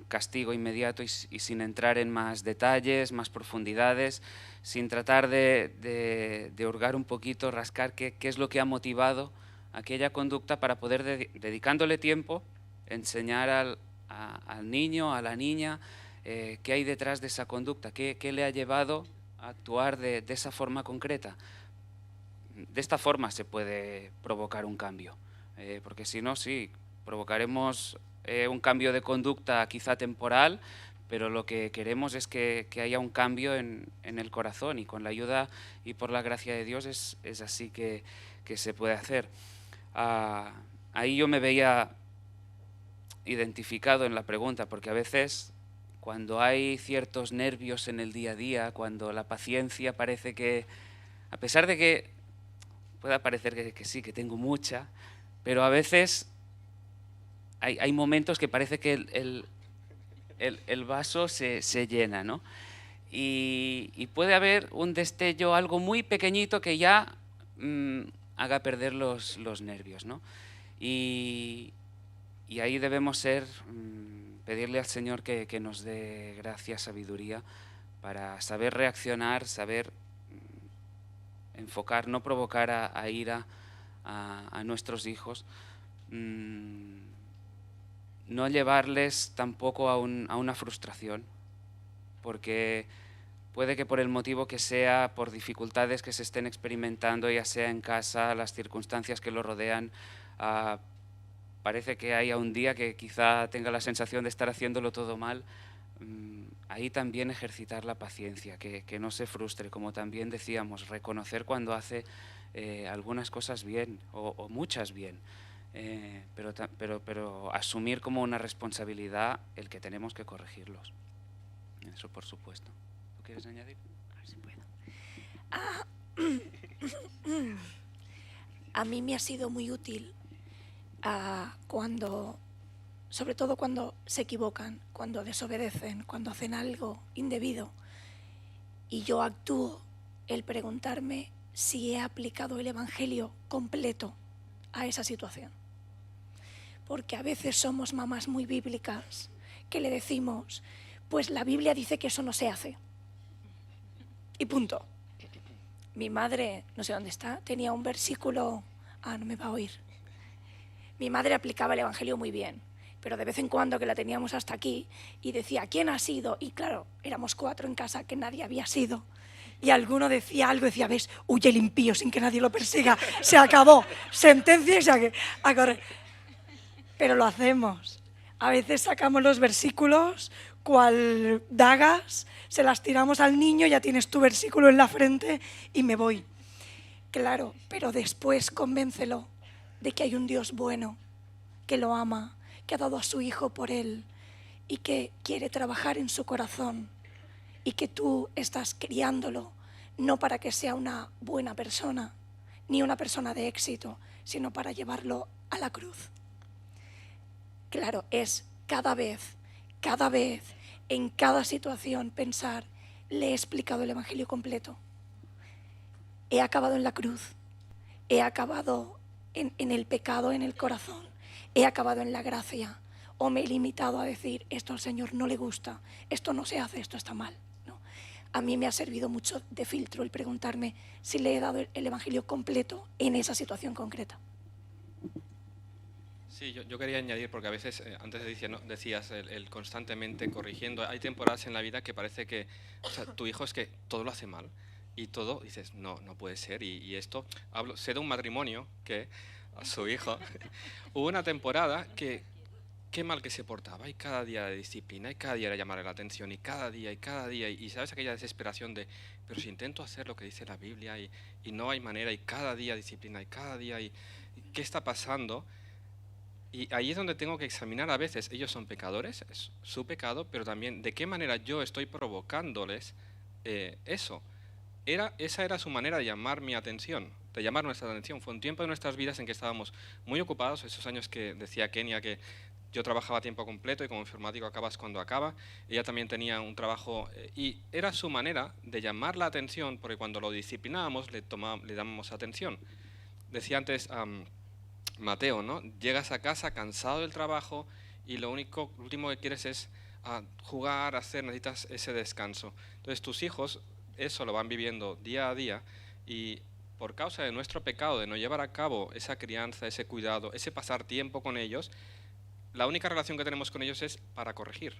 castigo inmediato y sin entrar en más detalles, más profundidades, sin tratar de hurgar un poquito, rascar qué es lo que ha motivado aquella conducta para poder, dedicándole tiempo, enseñar al niño, a la niña, qué hay detrás de esa conducta, qué le ha llevado a actuar de esa forma concreta. De esta forma se puede provocar un cambio, porque si no, sí, provocaremos un cambio de conducta quizá temporal, pero lo que queremos es que haya un cambio en el corazón, y con la ayuda y por la gracia de Dios es así que se puede hacer. Ahí yo me veía identificado en la pregunta, porque a veces cuando hay ciertos nervios en el día a día, cuando la paciencia parece que, a pesar de que pueda parecer que sí, que tengo mucha, pero a veces hay momentos que parece que el vaso se llena, ¿no? Y puede haber un destello, algo muy pequeñito que ya haga perder los nervios, ¿no? Y ahí debemos pedirle al Señor que nos dé gracia, sabiduría, para saber reaccionar, saber enfocar, no provocar a ira a nuestros hijos, no llevarles tampoco a una frustración, porque puede que por el motivo que sea, por dificultades que se estén experimentando, ya sea en casa, las circunstancias que lo rodean, parece que haya un día que quizá tenga la sensación de estar haciéndolo todo mal. Ahí también ejercitar la paciencia, que no se frustre, como también decíamos, reconocer cuando hace algunas cosas bien o muchas bien, pero asumir como una responsabilidad el que tenemos que corregirlos. Eso por supuesto. ¿Tú quieres añadir? A ver si puedo. A mí me ha sido muy útil sobre todo cuando se equivocan, cuando desobedecen, cuando hacen algo indebido, y yo actúo, el preguntarme si he aplicado el Evangelio completo a esa situación. Porque a veces somos mamás muy bíblicas que le decimos, pues la Biblia dice que eso no se hace. Y punto. Mi madre, no sé dónde está, tenía un versículo, no me va a oír. Mi madre aplicaba el Evangelio muy bien, pero de vez en cuando que la teníamos hasta aquí y decía, ¿quién ha sido? Y claro, éramos 4 en casa que nadie había sido. Y alguno decía algo, decía, ves, huye el impío sin que nadie lo persiga. Se acabó, sentencia y a correr. Pero lo hacemos. A veces sacamos los versículos, cual dagas, se las tiramos al niño, ya tienes tu versículo en la frente y me voy. Claro, pero después convéncelo de que hay un Dios bueno, que lo ama, que ha dado a su hijo por él y que quiere trabajar en su corazón, y que tú estás criándolo no para que sea una buena persona ni una persona de éxito, sino para llevarlo a la cruz. Claro, es cada vez, en cada situación pensar, le he explicado el Evangelio completo, he acabado en la cruz, he acabado en el pecado, en el corazón, he acabado en la gracia, o me he limitado a decir, esto al Señor no le gusta, esto no se hace, esto está mal. No. A mí me ha servido mucho de filtro el preguntarme si le he dado el Evangelio completo en esa situación concreta. Sí, yo quería añadir, porque a veces, antes decías el constantemente corrigiendo, hay temporadas en la vida que parece que, o sea, tu hijo es que todo lo hace mal, y todo, dices, no puede ser, y esto, sé de un matrimonio que a su hijo, hubo una temporada que, qué mal que se portaba, y cada día de disciplina, y cada día era llamarle la atención, y cada día, y sabes aquella desesperación de, pero si intento hacer lo que dice la Biblia, y no hay manera, y cada día disciplina, y cada día, y ¿qué está pasando? Y ahí es donde tengo que examinar a veces, ellos son pecadores, es su pecado, pero también de qué manera yo estoy provocándoles eso. esa era su manera de llamar mi atención, de llamar nuestra atención. Fue un tiempo de nuestras vidas en que estábamos muy ocupados, esos años que decía Kenia que yo trabajaba a tiempo completo y como informático acabas cuando acaba. Ella también tenía un trabajo y era su manera de llamar la atención, porque cuando lo disciplinábamos le dábamos atención. Decía antes Mateo, ¿no? Llegas a casa cansado del trabajo y lo último que quieres es jugar, necesitas ese descanso. Entonces tus hijos eso lo van viviendo día a día y por causa de nuestro pecado de no llevar a cabo esa crianza, ese cuidado, ese pasar tiempo con ellos, la única relación que tenemos con ellos es para corregir,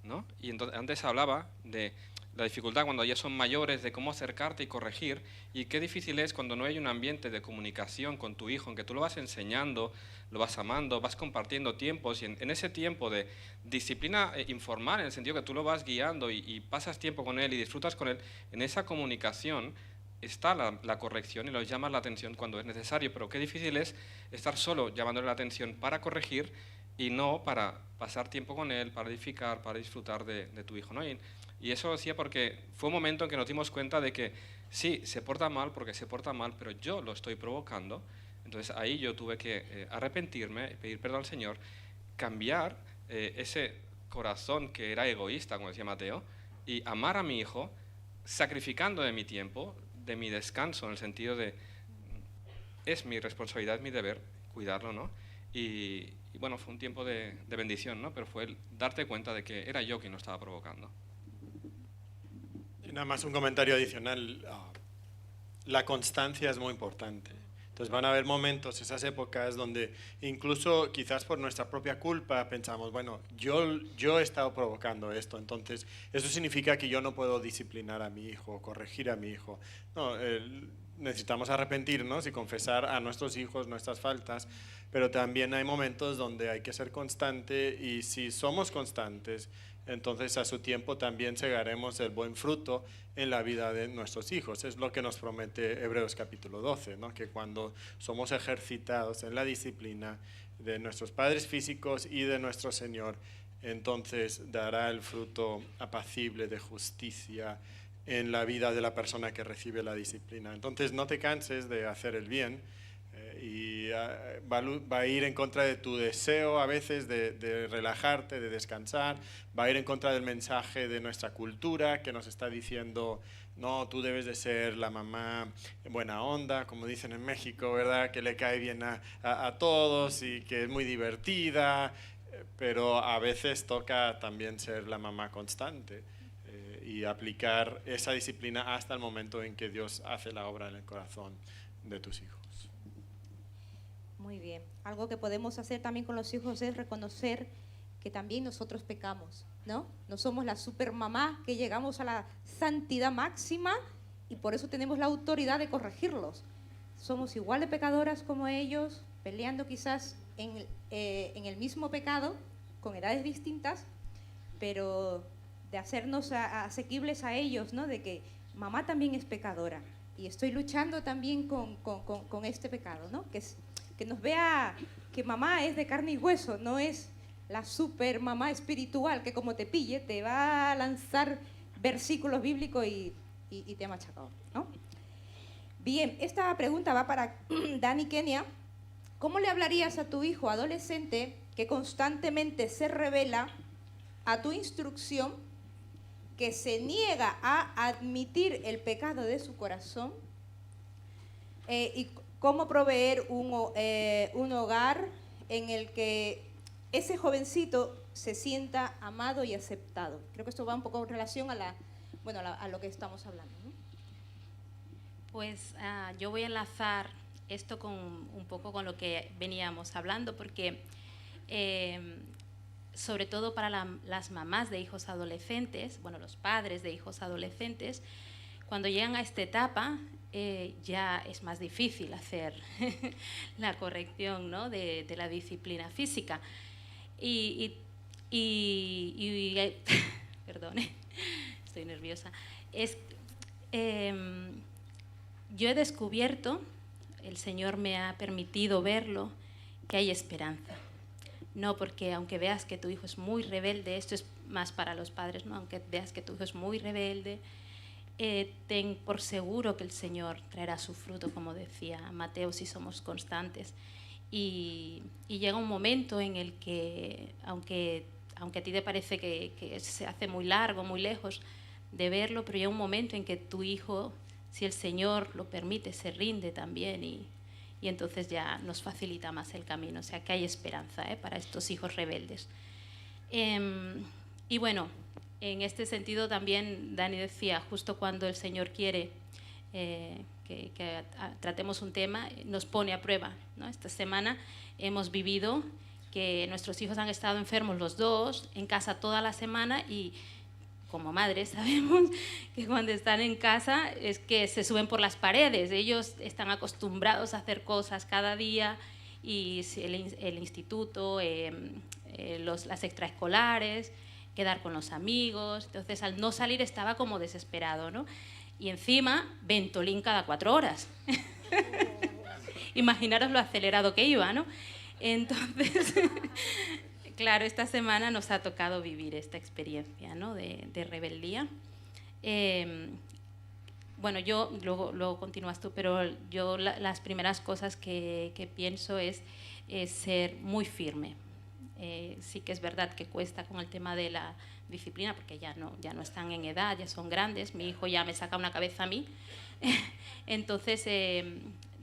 ¿no? Y entonces, antes hablaba de la dificultad cuando ya son mayores, de cómo acercarte y corregir, y qué difícil es cuando no hay un ambiente de comunicación con tu hijo, en que tú lo vas enseñando, lo vas amando, vas compartiendo tiempos, y en ese tiempo de disciplina informal, en el sentido que tú lo vas guiando y pasas tiempo con él y disfrutas con él, en esa comunicación está la corrección y lo llamas la atención cuando es necesario, pero qué difícil es estar solo llamándole la atención para corregir y no para pasar tiempo con él, para edificar, para disfrutar de tu hijo, ¿no? Y eso lo decía porque fue un momento en que nos dimos cuenta de que sí, se porta mal porque se porta mal, pero yo lo estoy provocando. Entonces ahí yo tuve que arrepentirme, pedir perdón al Señor, cambiar ese corazón que era egoísta, como decía Mateo, y amar a mi hijo, sacrificando de mi tiempo, de mi descanso, en el sentido de es mi responsabilidad, es mi deber cuidarlo, ¿no? Y bueno, fue un tiempo de bendición, ¿no? Pero fue el darte cuenta de que era yo quien lo estaba provocando. Y nada más un comentario adicional. La constancia es muy importante. Entonces van a haber momentos, esas épocas donde incluso quizás por nuestra propia culpa pensamos, bueno, yo he estado provocando esto, entonces eso significa que yo no puedo disciplinar a mi hijo, corregir a mi hijo. No, necesitamos arrepentirnos y confesar a nuestros hijos nuestras faltas, pero también hay momentos donde hay que ser constante y si somos constantes, entonces a su tiempo también segaremos el buen fruto en la vida de nuestros hijos. Es lo que nos promete Hebreos capítulo 12, ¿no? Que cuando somos ejercitados en la disciplina de nuestros padres físicos y de nuestro Señor, entonces dará el fruto apacible de justicia en la vida de la persona que recibe la disciplina. Entonces no te canses de hacer el bien y va a ir en contra de tu deseo a veces de relajarte, de descansar, va a ir en contra del mensaje de nuestra cultura que nos está diciendo no, tú debes de ser la mamá buena onda, como dicen en México, ¿verdad? Que le cae bien a todos y que es muy divertida, pero a veces toca también ser la mamá constante y aplicar esa disciplina hasta el momento en que Dios hace la obra en el corazón de tus hijos. Muy bien. Algo que podemos hacer también con los hijos es reconocer que también nosotros pecamos, ¿no? No somos la supermamá que llegamos a la santidad máxima y por eso tenemos la autoridad de corregirlos. Somos igual de pecadoras como ellos, peleando quizás en el mismo pecado, con edades distintas, pero de hacernos asequibles a ellos, ¿no? De que mamá también es pecadora y estoy luchando también con este pecado, ¿no? Que nos vea que mamá es de carne y hueso, no es la super mamá espiritual que como te pille te va a lanzar versículos bíblicos y te ha machacado, ¿no? Bien, esta pregunta va para Dani Kenia. ¿Cómo le hablarías a tu hijo adolescente que constantemente se revela a tu instrucción, que se niega a admitir el pecado de su corazón y cómo proveer un hogar en el que ese jovencito se sienta amado y aceptado? Creo que esto va un poco en relación a lo que estamos hablando, ¿no? Pues yo voy a enlazar esto un poco con lo que veníamos hablando, porque sobre todo para las mamás de hijos adolescentes, bueno, los padres de hijos adolescentes, cuando llegan a esta etapa ya es más difícil hacer la corrección, ¿no? de la disciplina física. Perdone, estoy nerviosa. Yo he descubierto, el Señor me ha permitido verlo, que hay esperanza. No, porque aunque veas que tu hijo es muy rebelde, esto es más para los padres, ¿no? Aunque veas que tu hijo es muy rebelde ten por seguro que el Señor traerá su fruto, como decía Mateo, si somos constantes. Y llega un momento en el que, aunque a ti te parece que se hace muy largo, muy lejos de verlo, pero llega un momento en que tu hijo, si el Señor lo permite, se rinde también y entonces ya nos facilita más el camino. O sea que hay esperanza para estos hijos rebeldes. Y bueno, en este sentido también Dani decía, justo cuando el Señor quiere que tratemos un tema, nos pone a prueba, ¿no? Esta semana hemos vivido que nuestros hijos han estado enfermos los dos, en casa toda la semana, y como madres sabemos que cuando están en casa es que se suben por las paredes. Ellos están acostumbrados a hacer cosas cada día, y el instituto, las extraescolares, quedar con los amigos. Entonces, al no salir estaba como desesperado, ¿no? Y encima, Ventolin cada 4 horas. Imaginaros lo acelerado que iba, ¿no? Entonces, claro, esta semana nos ha tocado vivir esta experiencia, ¿no? de rebeldía. Bueno, yo, luego continúas tú, pero yo las primeras cosas que pienso es ser muy firme. Sí que es verdad que cuesta con el tema de la disciplina, porque ya no están en edad, ya son grandes. Mi hijo ya me saca una cabeza a mí. Entonces,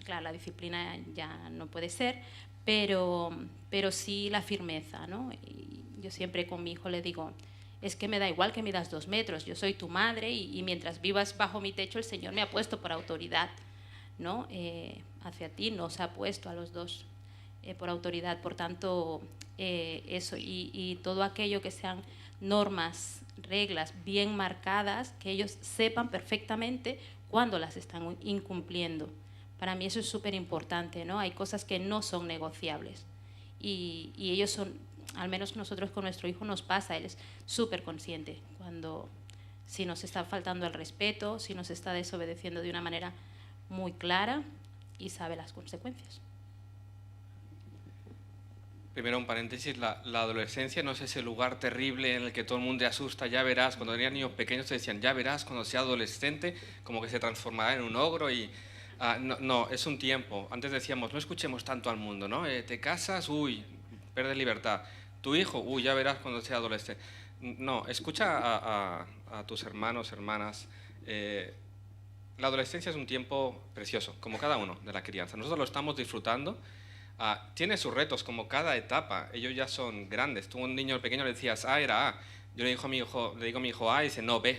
claro, la disciplina ya no puede ser, pero sí la firmeza, ¿no? Y yo siempre con mi hijo le digo, es que me da igual que midas 2 metros, yo soy tu madre y mientras vivas bajo mi techo el Señor me ha puesto por autoridad, ¿no? Hacia ti nos ha puesto a los dos por autoridad. Por tanto, eso y todo aquello que sean normas, reglas bien marcadas, que ellos sepan perfectamente cuándo las están incumpliendo. Para mí eso es súper importante, ¿no? Hay cosas que no son negociables y ellos son, al menos nosotros con nuestro hijo nos pasa, él es súper consciente si nos está faltando el respeto, si nos está desobedeciendo de una manera muy clara y sabe las consecuencias. Primero un paréntesis, la adolescencia no es ese lugar terrible en el que todo el mundo te asusta, ya verás. Cuando tenían niños pequeños te decían, ya verás cuando sea adolescente, como que se transformará en un ogro y... no, es un tiempo. Antes decíamos, no escuchemos tanto al mundo, ¿no? Te casas, uy, pierdes libertad. Tu hijo, uy, ya verás cuando sea adolescente. No, escucha a tus hermanos, hermanas. La adolescencia es un tiempo precioso, como cada uno de la crianza. Nosotros lo estamos disfrutando. Tiene sus retos, como cada etapa. Ellos ya son grandes. Tú, un niño pequeño, le decías A, era A. Yo le digo a mi hijo A y dice no, B.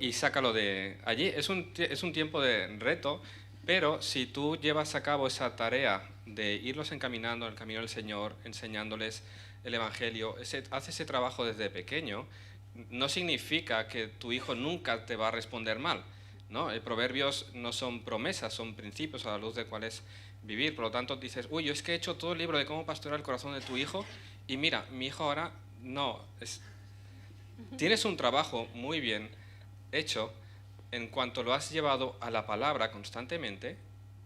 Y sácalo de allí. Es un tiempo de reto, pero si tú llevas a cabo esa tarea de irlos encaminando al camino del Señor, enseñándoles el Evangelio, haces ese trabajo desde pequeño, no significa que tu hijo nunca te va a responder mal, ¿no? Proverbios no son promesas, son principios a la luz de cuáles vivir. Por lo tanto, dices, uy, yo es que he hecho todo el libro de cómo pastorear el corazón de tu hijo y mira, mi hijo ahora no. Tienes un trabajo muy bien hecho en cuanto lo has llevado a la palabra constantemente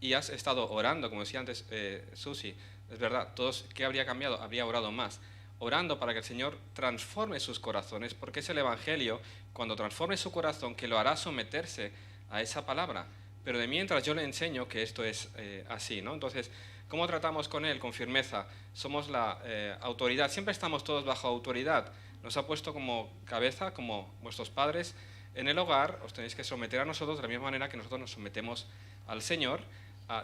y has estado orando, como decía antes Susi. Es verdad, todos, ¿qué habría cambiado? Habría orado más. Orando para que el Señor transforme sus corazones, porque es el Evangelio, cuando transforme su corazón, que lo hará someterse a esa palabra. Pero de mientras yo le enseño que esto es así, ¿no? Entonces, ¿cómo tratamos con él? Con firmeza. Somos la autoridad. Siempre estamos todos bajo autoridad. Nos ha puesto como cabeza, como vuestros padres. En el hogar os tenéis que someter a nosotros de la misma manera que nosotros nos sometemos al Señor.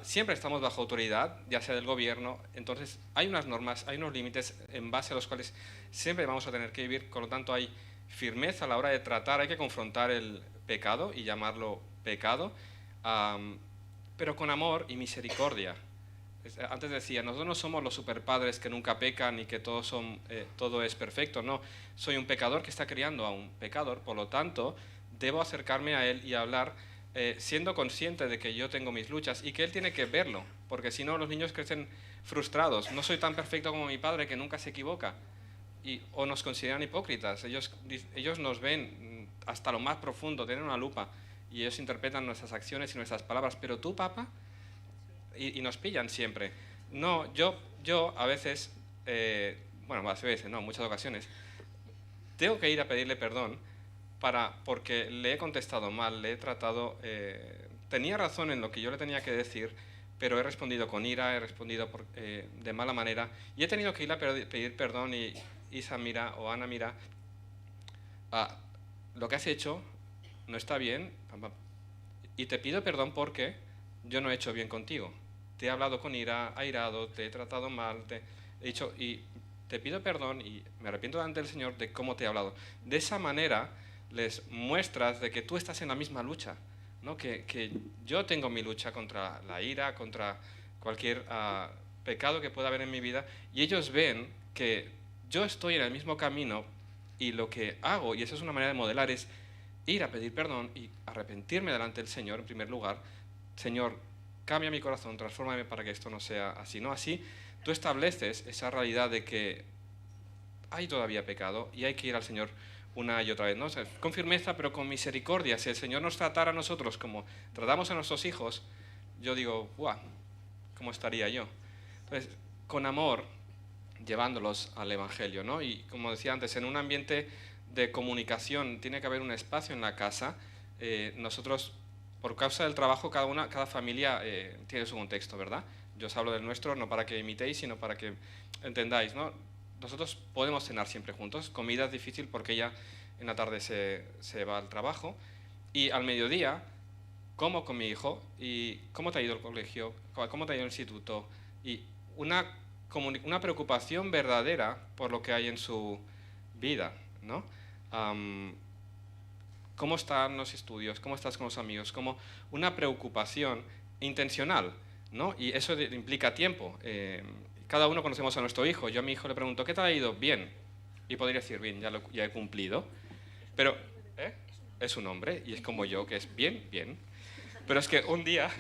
Siempre estamos bajo autoridad, ya sea del gobierno. Entonces, hay unas normas, hay unos límites en base a los cuales siempre vamos a tener que vivir. Por lo tanto, hay firmeza a la hora de tratar, hay que confrontar el pecado y llamarlo pecado. Pero con amor y misericordia. Antes decía, nosotros no somos los superpadres que nunca pecan y que todo es perfecto. No, soy un pecador que está criando a un pecador, por lo tanto, debo acercarme a él y hablar siendo consciente de que yo tengo mis luchas y que él tiene que verlo, porque si no los niños crecen frustrados. No soy tan perfecto como mi padre que nunca se equivoca. O nos consideran hipócritas. Ellos nos ven hasta lo más profundo, tienen una lupa. Y ellos interpretan nuestras acciones y nuestras palabras. Pero tú, papá, y nos pillan siempre. No, yo a veces, muchas ocasiones, tengo que ir a pedirle perdón porque le he contestado mal, le he tratado, tenía razón en lo que yo le tenía que decir, pero he respondido con ira, he respondido de mala manera y he tenido que ir a pedir perdón y Isa, mira, o Ana, mira, lo que has hecho no está bien y te pido perdón porque yo no he hecho bien contigo. Te he hablado con ira, airado, te he tratado mal, te he dicho y te pido perdón y me arrepiento delante del Señor de cómo te he hablado. De esa manera les muestras de que tú estás en la misma lucha, ¿no? Que yo tengo mi lucha contra la ira, contra cualquier pecado que pueda haber en mi vida, y ellos ven que yo estoy en el mismo camino y lo que hago, y eso es una manera de modelar, es ir a pedir perdón y arrepentirme delante del Señor en primer lugar. Señor, cambia mi corazón, transfórmame para que esto no sea así, ¿no? Así tú estableces esa realidad de que hay todavía pecado y hay que ir al Señor una y otra vez, ¿no? O sea, con firmeza, pero con misericordia. Si el Señor nos tratara a nosotros como tratamos a nuestros hijos, yo digo, ¡guau! ¿Cómo estaría yo? Entonces, con amor, llevándolos al Evangelio, ¿no? Y como decía antes, en un ambiente de comunicación tiene que haber un espacio en la casa. Nosotros, por causa del trabajo, cada familia tiene su contexto, ¿verdad? Yo os hablo del nuestro, no para que imitéis, sino para que entendáis, ¿no? Nosotros podemos cenar siempre juntos. Comida es difícil porque ella en la tarde se va al trabajo. Y al mediodía, como con mi hijo, y cómo te ha ido el colegio, cómo te ha ido el instituto, y una preocupación verdadera por lo que hay en su vida, ¿no? ¿Cómo están los estudios? ¿Cómo estás con los amigos? Como una preocupación intencional, ¿no? Y eso implica tiempo. Cada uno conocemos a nuestro hijo. Yo a mi hijo le pregunto, ¿qué te ha ido? Bien. Y podría decir, bien, ya he cumplido. Pero es un hombre y es como yo, que es bien, bien. Pero es que un día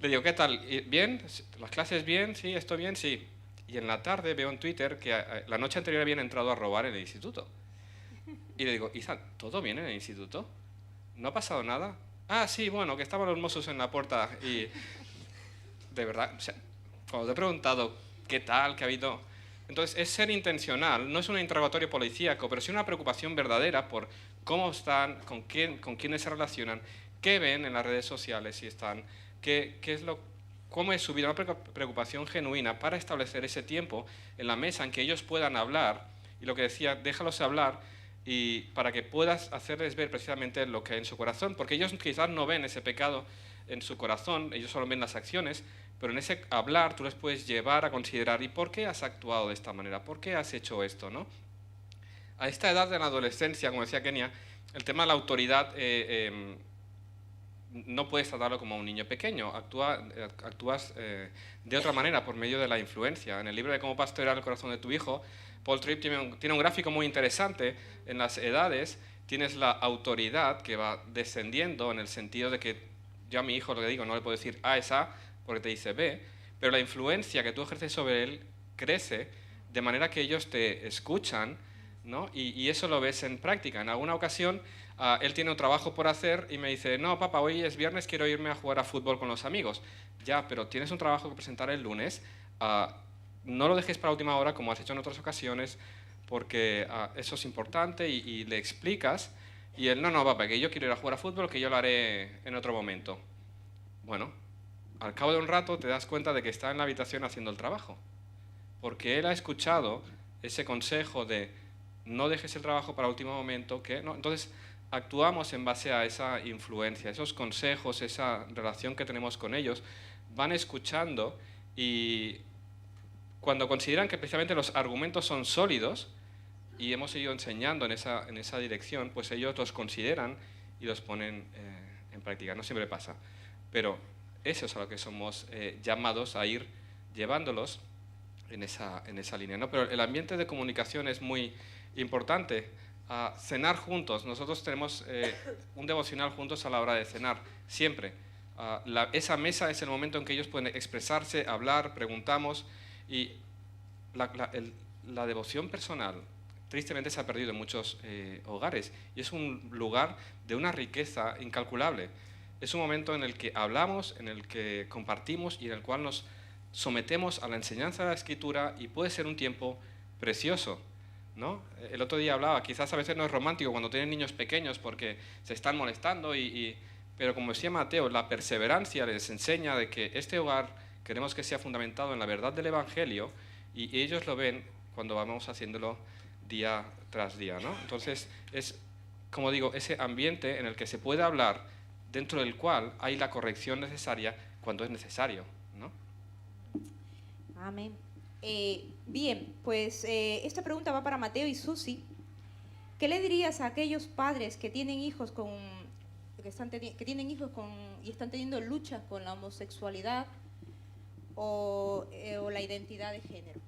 le digo, ¿qué tal? ¿Bien? ¿Las clases bien? Sí, ¿estoy bien? Sí. Y en la tarde veo en Twitter que la noche anterior habían entrado a robar en el instituto. Y le digo, Isa, ¿todo bien en el instituto? ¿No ha pasado nada? Ah, sí, bueno, que estaban los mozos en la puerta y... De verdad, o sea, cuando te he preguntado qué tal, qué ha habido... Entonces, es ser intencional, no es un interrogatorio policíaco, pero sí una preocupación verdadera por cómo están, con quiénes se relacionan, qué ven en las redes sociales, si están, cómo es su vida, una preocupación genuina para establecer ese tiempo en la mesa en que ellos puedan hablar, y lo que decía, déjalos hablar, y para que puedas hacerles ver precisamente lo que hay en su corazón, porque ellos quizás no ven ese pecado en su corazón, ellos solo ven las acciones, pero en ese hablar tú les puedes llevar a considerar, ¿y por qué has actuado de esta manera? ¿Por qué has hecho esto? ¿No? A esta edad de la adolescencia, como decía Kenia, el tema de la autoridad no puedes tratarlo como un niño pequeño, actúas de otra manera por medio de la influencia. En el libro de Cómo pastorear el corazón de tu hijo, Paul Tripp tiene un gráfico muy interesante. En las edades tienes la autoridad que va descendiendo en el sentido de que yo a mi hijo lo que digo no le puedo decir A es A porque te dice B, pero la influencia que tú ejerces sobre él crece de manera que ellos te escuchan, ¿no? Y eso lo ves en práctica. En alguna ocasión él tiene un trabajo por hacer y me dice, no, papá, hoy es viernes, quiero irme a jugar a fútbol con los amigos. Ya, pero tienes un trabajo que presentar el lunes, no lo dejes para última hora como has hecho en otras ocasiones, porque eso es importante y le explicas, y él, no, papá, que yo quiero ir a jugar a fútbol, que yo lo haré en otro momento. Bueno, al cabo de un rato te das cuenta de que está en la habitación haciendo el trabajo, porque él ha escuchado ese consejo de no dejes el trabajo para último momento, que no. Entonces actuamos en base a esa influencia, esos consejos, esa relación que tenemos con ellos, van escuchando, y cuando consideran que precisamente los argumentos son sólidos y hemos ido enseñando en esa dirección, pues ellos los consideran y los ponen en práctica. No siempre pasa, pero eso es a lo que somos llamados a ir llevándolos en esa línea, ¿no? Pero el ambiente de comunicación es muy importante. Cenar juntos, nosotros tenemos un devocional juntos a la hora de cenar, siempre. Esa mesa es el momento en que ellos pueden expresarse, hablar, preguntamos, y la devoción personal tristemente se ha perdido en muchos hogares, y es un lugar de una riqueza incalculable. Es un momento en el que hablamos, en el que compartimos y en el cual nos sometemos a la enseñanza de la Escritura, y puede ser un tiempo precioso. ¿no? El otro día hablaba, quizás a veces no es romántico cuando tienen niños pequeños porque se están molestando, pero como decía Mateo, la perseverancia les enseña de que este hogar queremos que sea fundamentado en la verdad del Evangelio y ellos lo ven cuando vamos haciéndolo día tras día, ¿no? Entonces es, como digo, ese ambiente en el que se puede hablar, dentro del cual hay la corrección necesaria cuando es necesario, ¿no? Amén. Bien, pues esta pregunta va para Mateo y Susi. ¿Qué le dirías a aquellos padres que tienen hijos y están teniendo luchas con la homosexualidad o la identidad de género?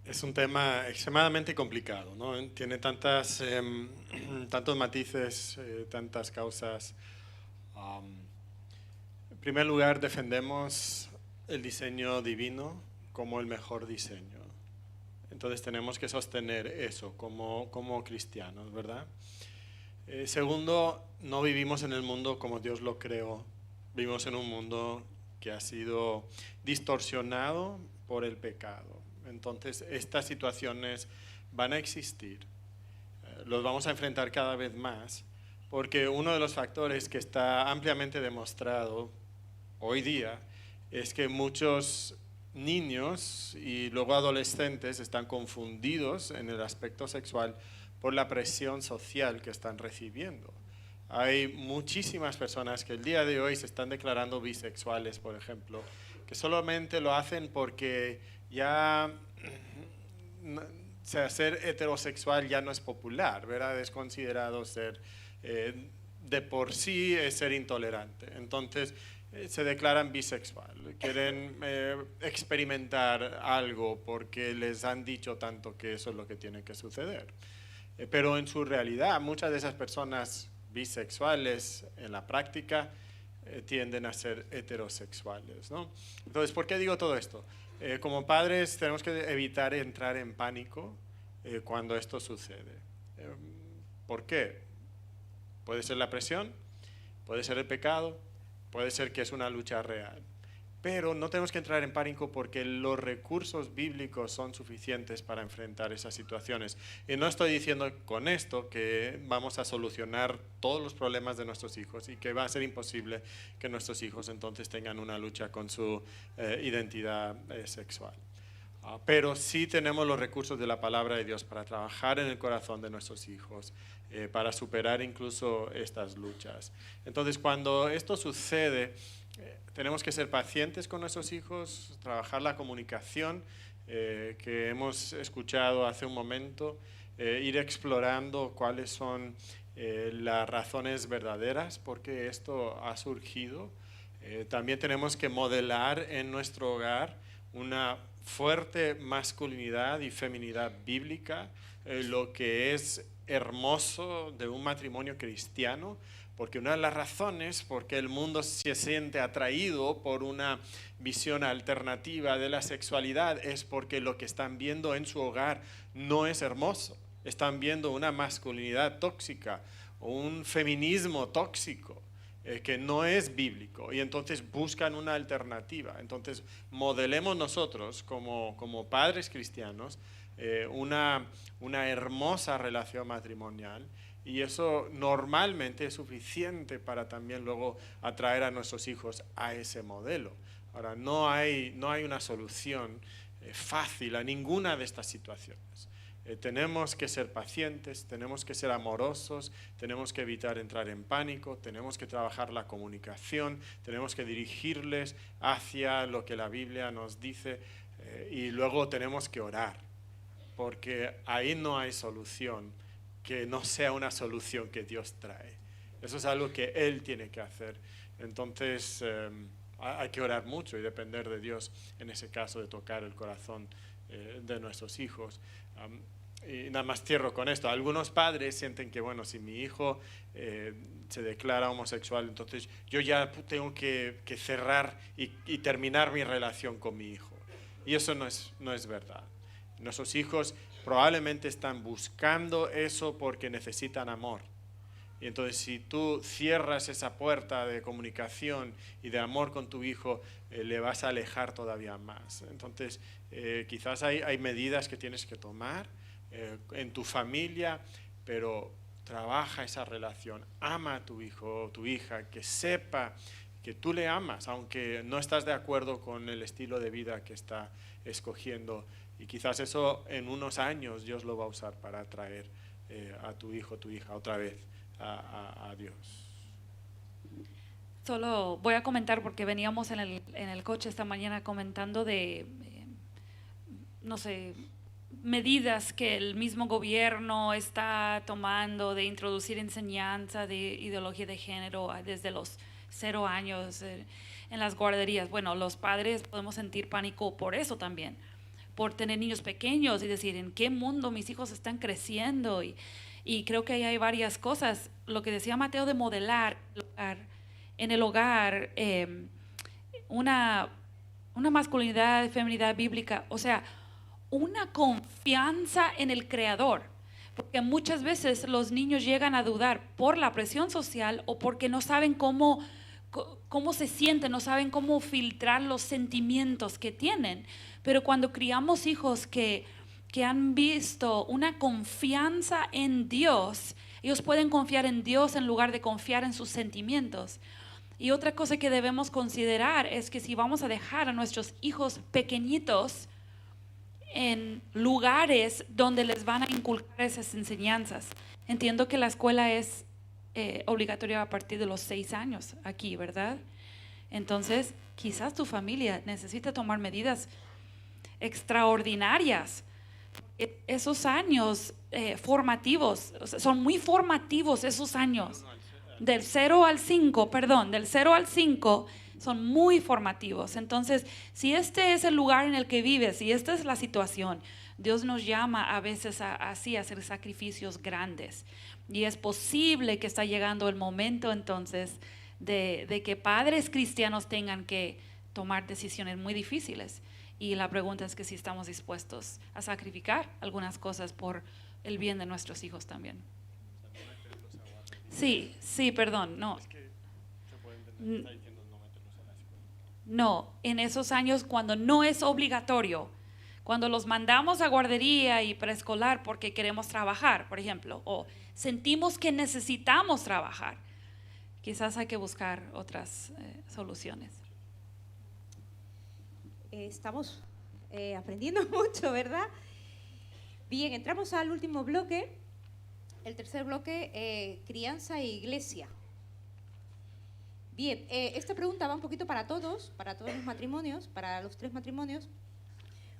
Es un tema extremadamente complicado, ¿no? Tiene tantos matices, tantas causas. En primer lugar, defendemos el diseño divino como el mejor diseño. Entonces tenemos que sostener eso como cristianos, ¿verdad? Segundo, no vivimos en el mundo como Dios lo creó. Vivimos en un mundo que ha sido distorsionado por el pecado. Entonces, estas situaciones van a existir. Los vamos a enfrentar cada vez más, porque uno de los factores que está ampliamente demostrado hoy día es que muchos niños y luego adolescentes están confundidos en el aspecto sexual por la presión social que están recibiendo. Hay muchísimas personas que el día de hoy se están declarando bisexuales, por ejemplo, que solamente lo hacen porque ya ser heterosexual ya no es popular, ¿verdad? Es considerado ser, de por sí, ser intolerante. Entonces, se declaran bisexual, quieren experimentar algo porque les han dicho tanto que eso es lo que tiene que suceder. Pero en su realidad, muchas de esas personas bisexuales en la práctica tienden a ser heterosexuales, ¿no? Entonces, ¿por qué digo todo esto? Como padres tenemos que evitar entrar en pánico cuando esto sucede. ¿Por qué? Puede ser la presión, puede ser el pecado, puede ser que es una lucha real. Pero no tenemos que entrar en pánico porque los recursos bíblicos son suficientes para enfrentar esas situaciones. Y no estoy diciendo con esto que vamos a solucionar todos los problemas de nuestros hijos y que va a ser imposible que nuestros hijos entonces tengan una lucha con su identidad sexual. Pero sí tenemos los recursos de la palabra de Dios para trabajar en el corazón de nuestros hijos, para superar incluso estas luchas. Entonces, cuando esto sucede, tenemos que ser pacientes con nuestros hijos, trabajar la comunicación que hemos escuchado hace un momento, ir explorando cuáles son las razones verdaderas por qué esto ha surgido. También tenemos que modelar en nuestro hogar una fuerte masculinidad y feminidad bíblica, lo que es hermoso de un matrimonio cristiano, porque una de las razones por qué el mundo se siente atraído por una visión alternativa de la sexualidad es porque lo que están viendo en su hogar no es hermoso. Están viendo una masculinidad tóxica o un feminismo tóxico que no es bíblico, y entonces buscan una alternativa. Entonces modelemos nosotros como padres cristianos una hermosa relación matrimonial, y eso normalmente es suficiente para también luego atraer a nuestros hijos a ese modelo. Ahora, no hay una solución fácil a ninguna de estas situaciones. Tenemos que ser pacientes, tenemos que ser amorosos, tenemos que evitar entrar en pánico, tenemos que trabajar la comunicación, tenemos que dirigirles hacia lo que la Biblia nos dice, y luego tenemos que orar, porque ahí no hay solución que no sea una solución que Dios trae. Eso es algo que Él tiene que hacer. Entonces hay que orar mucho y depender de Dios en ese caso de tocar el corazón de nuestros hijos. Y nada más cierro con esto. Algunos padres sienten que, bueno, si mi hijo se declara homosexual, entonces yo ya tengo que cerrar y terminar mi relación con mi hijo. Y eso no es verdad. Nuestros hijos probablemente están buscando eso porque necesitan amor. Y entonces si tú cierras esa puerta de comunicación y de amor con tu hijo, le vas a alejar todavía más. Entonces quizás hay medidas que tienes que tomar en tu familia, pero trabaja esa relación, ama a tu hijo o tu hija, que sepa que tú le amas, aunque no estás de acuerdo con el estilo de vida que está escogiendo. Y quizás eso en unos años Dios lo va a usar para traer a tu hijo o tu hija otra vez a Dios. Solo voy a comentar porque veníamos en el coche esta mañana comentando de, no sé, medidas que el mismo gobierno está tomando de introducir enseñanza de ideología de género desde los 0 años en las guarderías. Bueno, los padres podemos sentir pánico por eso también, por tener niños pequeños y decir, ¿en qué mundo mis hijos están creciendo? Y creo que ahí hay varias cosas. Lo que decía Mateo de modelar en el hogar una masculinidad, feminidad bíblica, o sea, una confianza en el Creador, porque muchas veces los niños llegan a dudar por la presión social o porque no saben cómo se sienten, no saben cómo filtrar los sentimientos que tienen. Pero cuando criamos hijos que han visto una confianza en Dios, ellos pueden confiar en Dios en lugar de confiar en sus sentimientos. Y otra cosa que debemos considerar es que si vamos a dejar a nuestros hijos pequeñitos en lugares donde les van a inculcar esas enseñanzas. Entiendo que la escuela es obligatoria a partir de los 6 años aquí, ¿verdad? Entonces, quizás tu familia necesita tomar medidas extraordinarias. Esos años formativos, o sea, son muy formativos esos años. Del 0 al 5 son muy formativos. Entonces, si este es el lugar en el que vives, si esta es la situación, Dios nos llama a veces así a hacer sacrificios grandes. Y es posible que está llegando el momento entonces de que padres cristianos tengan que tomar decisiones muy difíciles. Y la pregunta es que si estamos dispuestos a sacrificar algunas cosas por el bien de nuestros hijos también. Sí, perdón, no. Es que se puede entender, está diciendo no meterlos a la escuela. No, en esos años cuando no es obligatorio, cuando los mandamos a guardería y preescolar porque queremos trabajar, por ejemplo, o sentimos que necesitamos trabajar, quizás hay que buscar otras soluciones. Estamos aprendiendo mucho, ¿verdad? Bien, entramos al último bloque. El tercer bloque, crianza e iglesia. Bien, esta pregunta va un poquito para todos los matrimonios, para los 3 matrimonios.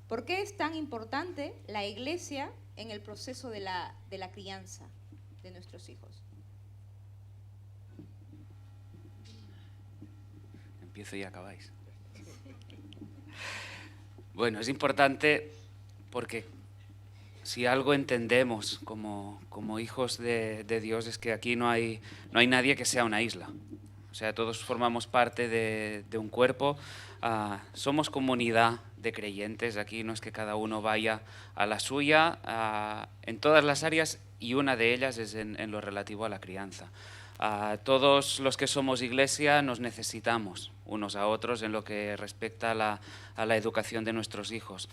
¿Por qué es tan importante la iglesia en el proceso de la crianza de nuestros hijos? Empiezo y acabáis. Bueno, es importante porque si algo entendemos como hijos de Dios es que aquí no hay nadie que sea una isla. O sea, todos formamos parte de un cuerpo, somos comunidad de creyentes. Aquí no es que cada uno vaya a la suya en todas las áreas, y una de ellas es en lo relativo a la crianza. Todos los que somos iglesia nos necesitamos unos a otros en lo que respecta a la educación de nuestros hijos.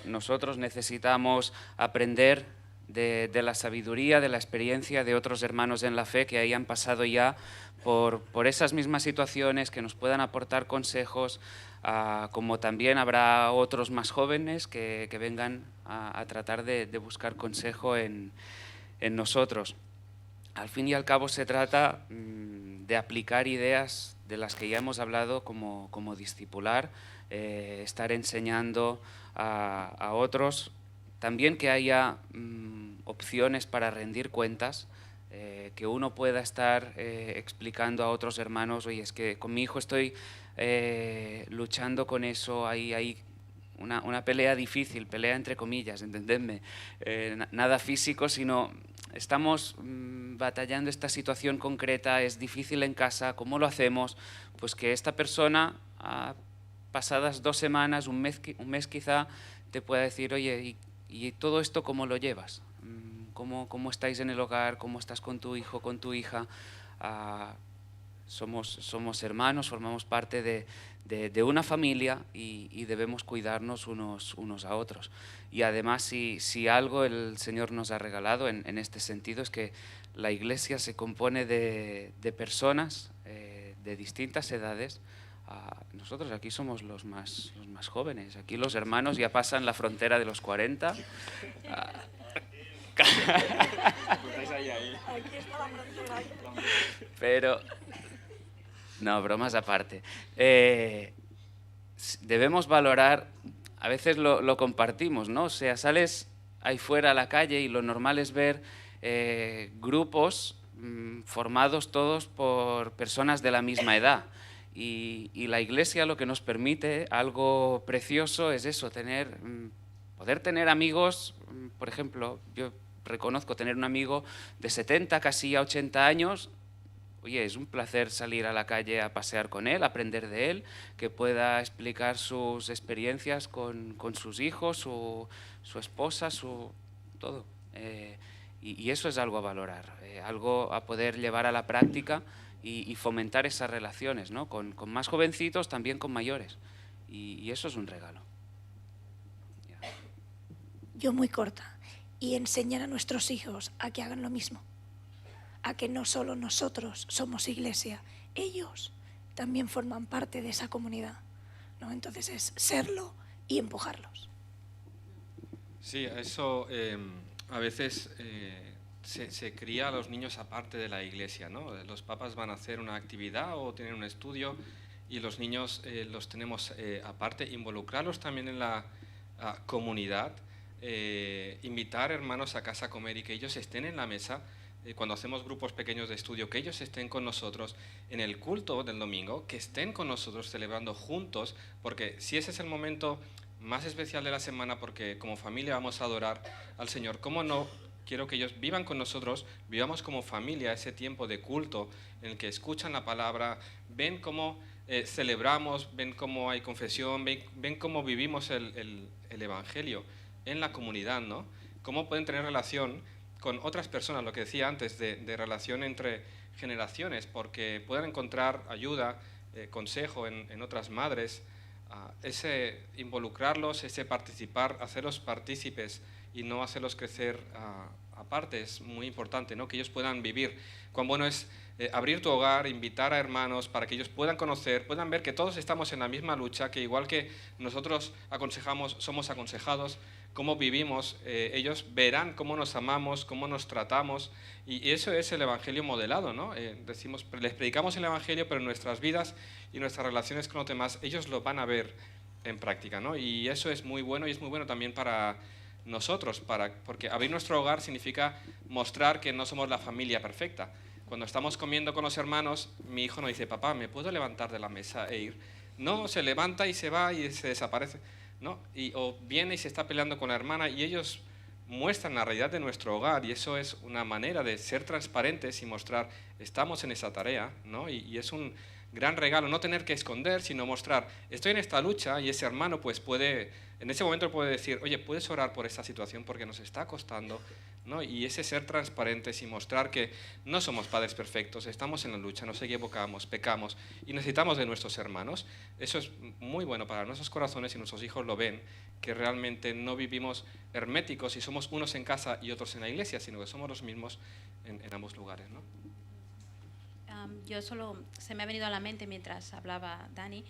Nosotros necesitamos aprender de la sabiduría, de la experiencia de otros hermanos en la fe que hayan pasado ya por esas mismas situaciones, que nos puedan aportar consejos, como también habrá otros más jóvenes que vengan a tratar de buscar consejo en nosotros. Al fin y al cabo se trata de aplicar ideas de las que ya hemos hablado, como discipular, estar enseñando a otros. También que haya opciones para rendir cuentas, que uno pueda estar explicando a otros hermanos, oye, es que con mi hijo estoy luchando con eso, hay una pelea difícil, pelea entre comillas, entendedme, nada físico, sino estamos batallando esta situación concreta, es difícil en casa, ¿cómo lo hacemos? Pues que esta persona, pasadas 2 semanas, un mes quizá, te pueda decir, oye, ¿y todo esto cómo lo llevas? ¿Cómo estáis en el hogar? ¿Cómo estás con tu hijo, con tu hija? Somos hermanos, formamos parte de una familia y debemos cuidarnos unos a otros. Y además, si algo el Señor nos ha regalado en este sentido, es que la Iglesia se compone de personas de distintas edades. Nosotros aquí somos los más jóvenes. Aquí los hermanos ya pasan la frontera de los 40. Pero, no, bromas aparte. Debemos valorar, a veces lo compartimos, ¿no? O sea, sales ahí fuera a la calle y lo normal es ver grupos formados todos por personas de la misma edad. Y la Iglesia lo que nos permite, algo precioso, es eso, poder tener amigos. Por ejemplo, yo reconozco tener un amigo de 70, casi a 80 años. Oye, es un placer salir a la calle a pasear con él, aprender de él, que pueda explicar sus experiencias con sus hijos, su esposa, todo. Y eso es algo a valorar, algo a poder llevar a la práctica y fomentar esas relaciones, ¿no? Con más jovencitos, también con mayores. Y eso es un regalo. Yo muy corta. Y enseñar a nuestros hijos a que hagan lo mismo. A que no solo nosotros somos iglesia, ellos también forman parte de esa comunidad, ¿no? Entonces es serlo y empujarlos. Sí, eso a veces se cría a los niños aparte de la iglesia, ¿no? Los papás van a hacer una actividad o tienen un estudio y los niños los tenemos aparte, involucrarlos también en la comunidad, invitar hermanos a casa a comer y que ellos estén en la mesa. Cuando hacemos grupos pequeños de estudio, que ellos estén con nosotros en el culto del domingo, que estén con nosotros celebrando juntos, porque si ese es el momento más especial de la semana, porque como familia vamos a adorar al Señor, ¿cómo no? Quiero que ellos vivan con nosotros, vivamos como familia ese tiempo de culto en el que escuchan la palabra, ven cómo celebramos, ven cómo hay confesión, ven cómo vivimos el Evangelio en la comunidad, ¿no? Cómo pueden tener relación con otras personas, lo que decía antes, de relación entre generaciones, porque pueden encontrar ayuda, consejo en otras madres, ese involucrarlos, ese participar, hacerlos partícipes y no hacerlos crecer aparte, es muy importante, ¿no? Que ellos puedan vivir. Cuán bueno es abrir tu hogar, invitar a hermanos para que ellos puedan conocer, puedan ver que todos estamos en la misma lucha, que igual que nosotros aconsejamos, somos aconsejados, cómo vivimos, ellos verán cómo nos amamos, cómo nos tratamos, y eso es el Evangelio modelado, ¿no? Les predicamos el Evangelio, pero en nuestras vidas y nuestras relaciones con los demás, ellos lo van a ver en práctica, ¿no? Y eso es muy bueno, y es muy bueno también para nosotros, porque abrir nuestro hogar significa mostrar que no somos la familia perfecta. Cuando estamos comiendo con los hermanos, mi hijo no dice, papá, ¿me puedo levantar de la mesa e ir? No, se levanta y se va y se desaparece, ¿no? O viene y se está peleando con la hermana, y ellos muestran la realidad de nuestro hogar, y eso es una manera de ser transparentes y mostrar, estamos en esa tarea, ¿no? Y es un gran regalo, no tener que esconder, sino mostrar, estoy en esta lucha, y ese hermano pues puede, en ese momento puede decir, oye, ¿puedes orar por esta situación porque nos está costando? ¿No? Y ese ser transparentes y mostrar que no somos padres perfectos, estamos en la lucha, nos equivocamos, pecamos y necesitamos de nuestros hermanos. Eso es muy bueno para nuestros corazones, y nuestros hijos lo ven, que realmente no vivimos herméticos y somos unos en casa y otros en la iglesia, sino que somos los mismos en ambos lugares, ¿no? Yo solo, se me ha venido a la mente mientras hablaba Dani,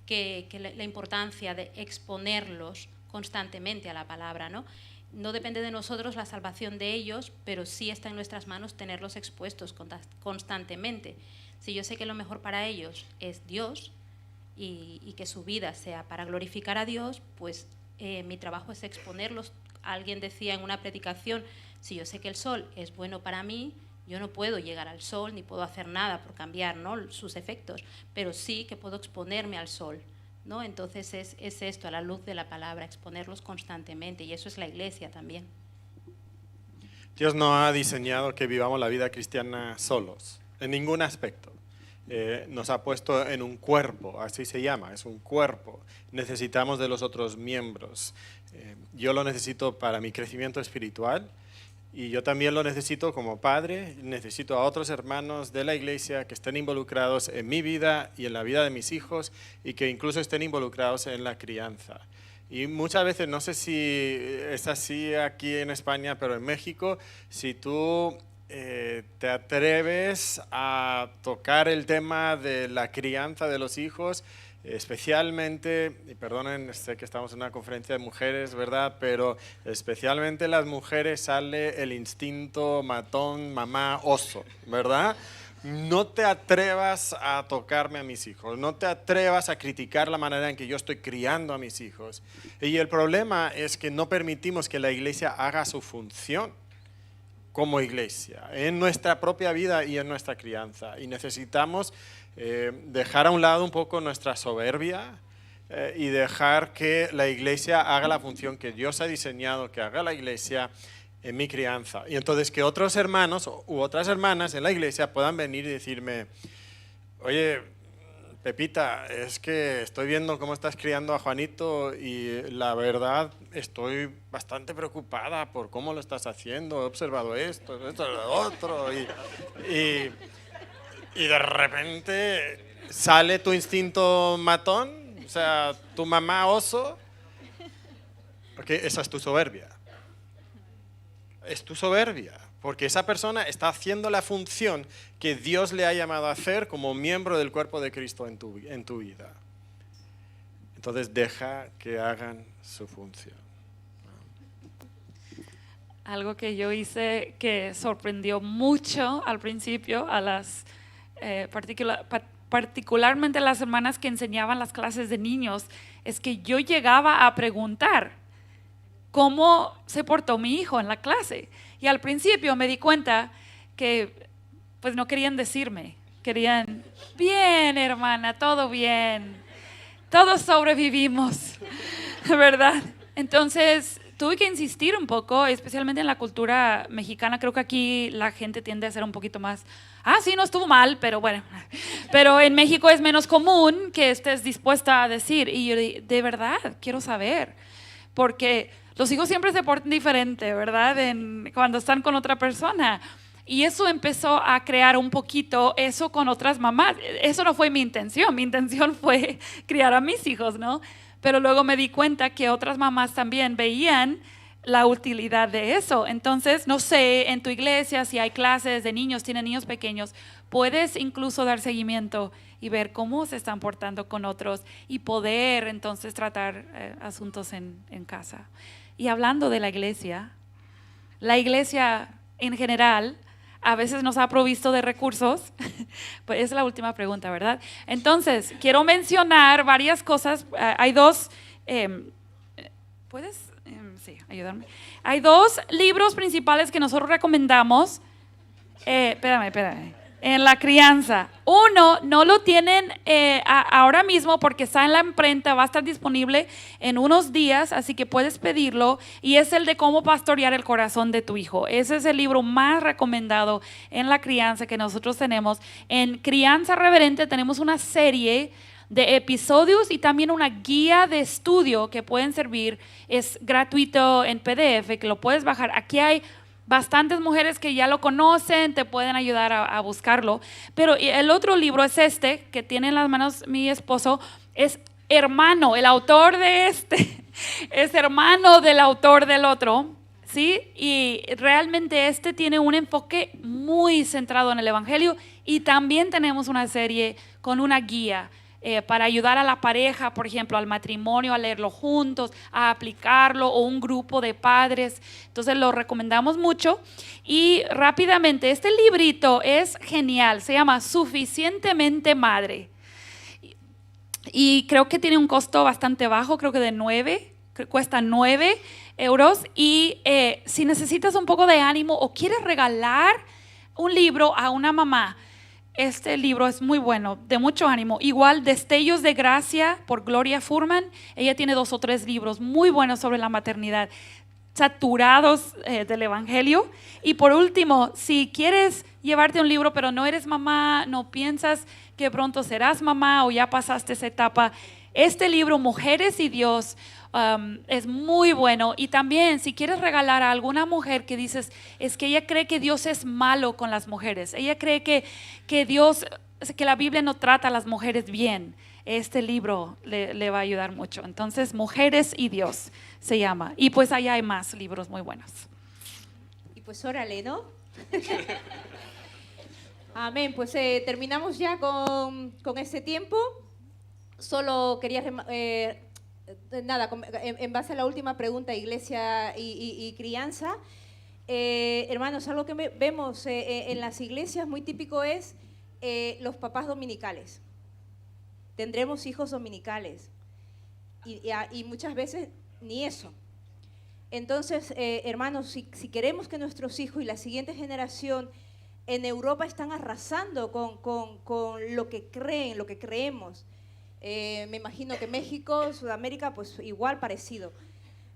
que la importancia de exponerlos constantemente a la palabra, ¿no? No depende de nosotros la salvación de ellos, pero sí está en nuestras manos tenerlos expuestos constantemente. Si yo sé que lo mejor para ellos es Dios y que su vida sea para glorificar a Dios, pues mi trabajo es exponerlos. Alguien decía en una predicación, si yo sé que el sol es bueno para mí, yo no puedo llegar al sol ni puedo hacer nada por cambiar, ¿no?, sus efectos, pero sí que puedo exponerme al sol, ¿no? Entonces es esto, a la luz de la palabra, exponerlos constantemente, y eso es la iglesia también. Dios no ha diseñado que vivamos la vida cristiana solos, en ningún aspecto. Nos ha puesto en un cuerpo, así se llama, es un cuerpo. Necesitamos de los otros miembros. Yo lo necesito para mi crecimiento espiritual, Y yo también lo necesito como padre, necesito a otros hermanos de la iglesia que estén involucrados en mi vida y en la vida de mis hijos y que incluso estén involucrados en la crianza. Y muchas veces, no sé si es así aquí en España, pero en México, si tú te atreves a tocar el tema de la crianza de los hijos, especialmente, y perdonen, sé que estamos en una conferencia de mujeres, ¿verdad? Pero especialmente las mujeres sale el instinto matón, mamá, oso, ¿verdad? No te atrevas a tocarme a mis hijos, no te atrevas a criticar la manera en que yo estoy criando a mis hijos. Y el problema es que no permitimos que la iglesia haga su función como iglesia, en nuestra propia vida y en nuestra crianza. Y necesitamos dejar a un lado un poco nuestra soberbia y dejar que la iglesia haga la función que Dios ha diseñado que haga la iglesia en mi crianza. Y entonces que otros hermanos u otras hermanas en la iglesia puedan venir y decirme, oye, Pepita, es que estoy viendo cómo estás criando a Juanito y la verdad estoy bastante preocupada por cómo lo estás haciendo, he observado esto, lo otro y de repente sale tu instinto matón, o sea, tu mamá oso, porque esa es tu soberbia. Es tu soberbia, porque esa persona está haciendo la función que Dios le ha llamado a hacer como miembro del cuerpo de Cristo en tu vida. Entonces deja que hagan su función. Algo que yo hice que sorprendió mucho al principio a las particularmente las hermanas que enseñaban las clases de niños, es que yo llegaba a preguntar cómo se portó mi hijo en la clase. Y al principio me di cuenta que pues no querían decirme, querían, bien hermana, todo bien, todos sobrevivimos, ¿verdad? Entonces tuve que insistir un poco, especialmente en la cultura mexicana. Creo que aquí la gente tiende a ser un poquito más, sí, no estuvo mal, pero bueno. Pero en México es menos común que estés dispuesta a decir. Y yo de verdad quiero saber, porque los hijos siempre se portan diferente, ¿verdad? Cuando están con otra persona. Y eso empezó a crear un poquito eso con otras mamás. Eso no fue mi intención fue criar a mis hijos, ¿no? Pero luego me di cuenta que otras mamás también veían la utilidad de eso. Entonces, no sé, en tu iglesia, si hay clases de niños, tienen niños pequeños, puedes incluso dar seguimiento y ver cómo se están portando con otros y poder entonces tratar asuntos en casa. Y hablando de la iglesia en general a veces nos ha provisto de recursos. Pues es la última pregunta, ¿verdad? Entonces, quiero mencionar varias cosas. Hay dos, ¿puedes? Sí, ayudarme. Hay dos libros principales que nosotros recomendamos. Espérame. En la crianza. Uno, no lo tienen ahora mismo porque está en la imprenta, va a estar disponible en unos días, así que puedes pedirlo, y es el de cómo pastorear el corazón de tu hijo. Ese es el libro más recomendado en la crianza que nosotros tenemos. En Crianza Reverente tenemos una serie de episodios y también una guía de estudio que pueden servir. Es gratuito en PDF, que lo puedes bajar. Aquí hay bastantes mujeres que ya lo conocen, te pueden ayudar a buscarlo. Pero el otro libro es este, que tiene en las manos mi esposo, es hermano, el autor de este es hermano del autor del otro, ¿sí? Y realmente este tiene un enfoque muy centrado en el evangelio, y también tenemos una serie con una guía para ayudar a la pareja, por ejemplo, al matrimonio, a leerlo juntos, a aplicarlo, o un grupo de padres. Entonces lo recomendamos mucho. Y rápidamente, este librito es genial, se llama Suficientemente Madre. Y creo que tiene un costo bastante bajo, creo que cuesta 9 euros. Y si necesitas un poco de ánimo o quieres regalar un libro a una mamá, este libro es muy bueno, de mucho ánimo. Igual, Destellos de Gracia por Gloria Furman. Ella tiene 2 o 3 libros muy buenos sobre la maternidad, saturados del evangelio. Y por último, si quieres llevarte un libro pero no eres mamá, no piensas que pronto serás mamá o ya pasaste esa etapa, este libro, Mujeres y Dios, Es muy bueno. Y también si quieres regalar a alguna mujer que dices, es que ella cree que Dios es malo con las mujeres, ella cree que la Biblia no trata a las mujeres bien, este libro le va a ayudar mucho. Entonces, Mujeres y Dios se llama. Y pues allá hay más libros muy buenos. Y pues órale, ¿no? Amén. Pues terminamos ya con este tiempo. Solo quería, en base a la última pregunta, iglesia y crianza, hermanos, algo que vemos en las iglesias muy típico es los papás dominicales. Tendremos hijos dominicales y muchas veces ni eso. Entonces, hermanos, si queremos que nuestros hijos y la siguiente generación en Europa están arrasando con lo que creen, lo que creemos, me imagino que México, Sudamérica, pues igual parecido.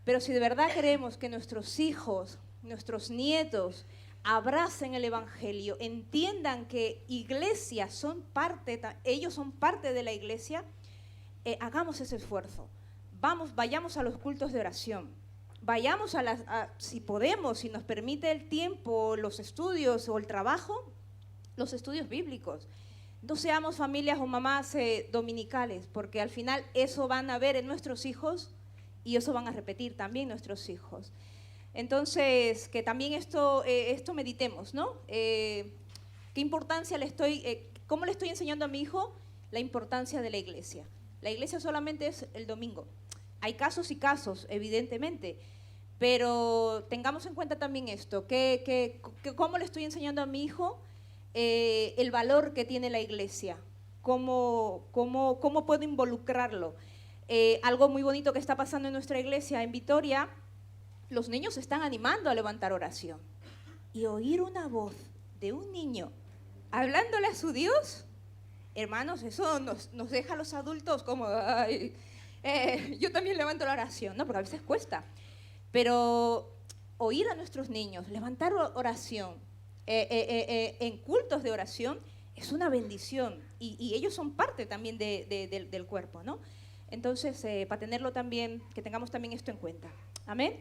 Pero si de verdad queremos que nuestros hijos, nuestros nietos, abracen el Evangelio, entiendan que iglesias son parte, ellos son parte de la iglesia, hagamos ese esfuerzo. Vayamos a los cultos de oración, vayamos si podemos, si nos permite el tiempo, los estudios o el trabajo, los estudios bíblicos. No seamos familias o mamás dominicales, porque al final eso van a ver en nuestros hijos y eso van a repetir también nuestros hijos. Entonces, que también esto meditemos, ¿no? ¿Qué importancia cómo le estoy enseñando a mi hijo? La importancia de la iglesia. La iglesia solamente es el domingo. Hay casos y casos, evidentemente, pero tengamos en cuenta también esto, cómo le estoy enseñando a mi hijo el valor que tiene la iglesia, cómo puedo involucrarlo. Algo muy bonito que está pasando en nuestra iglesia en Vitoria, los niños se están animando a levantar oración. Y oír una voz de un niño hablándole a su Dios, hermanos, eso nos deja a los adultos como, ay, yo también levanto la oración, ¿no? Porque a veces cuesta. Pero oír a nuestros niños, levantar oración, en cultos de oración, es una bendición. Y ellos son parte también del cuerpo, ¿no? Entonces, para tenerlo también, que tengamos también esto en cuenta. Amén.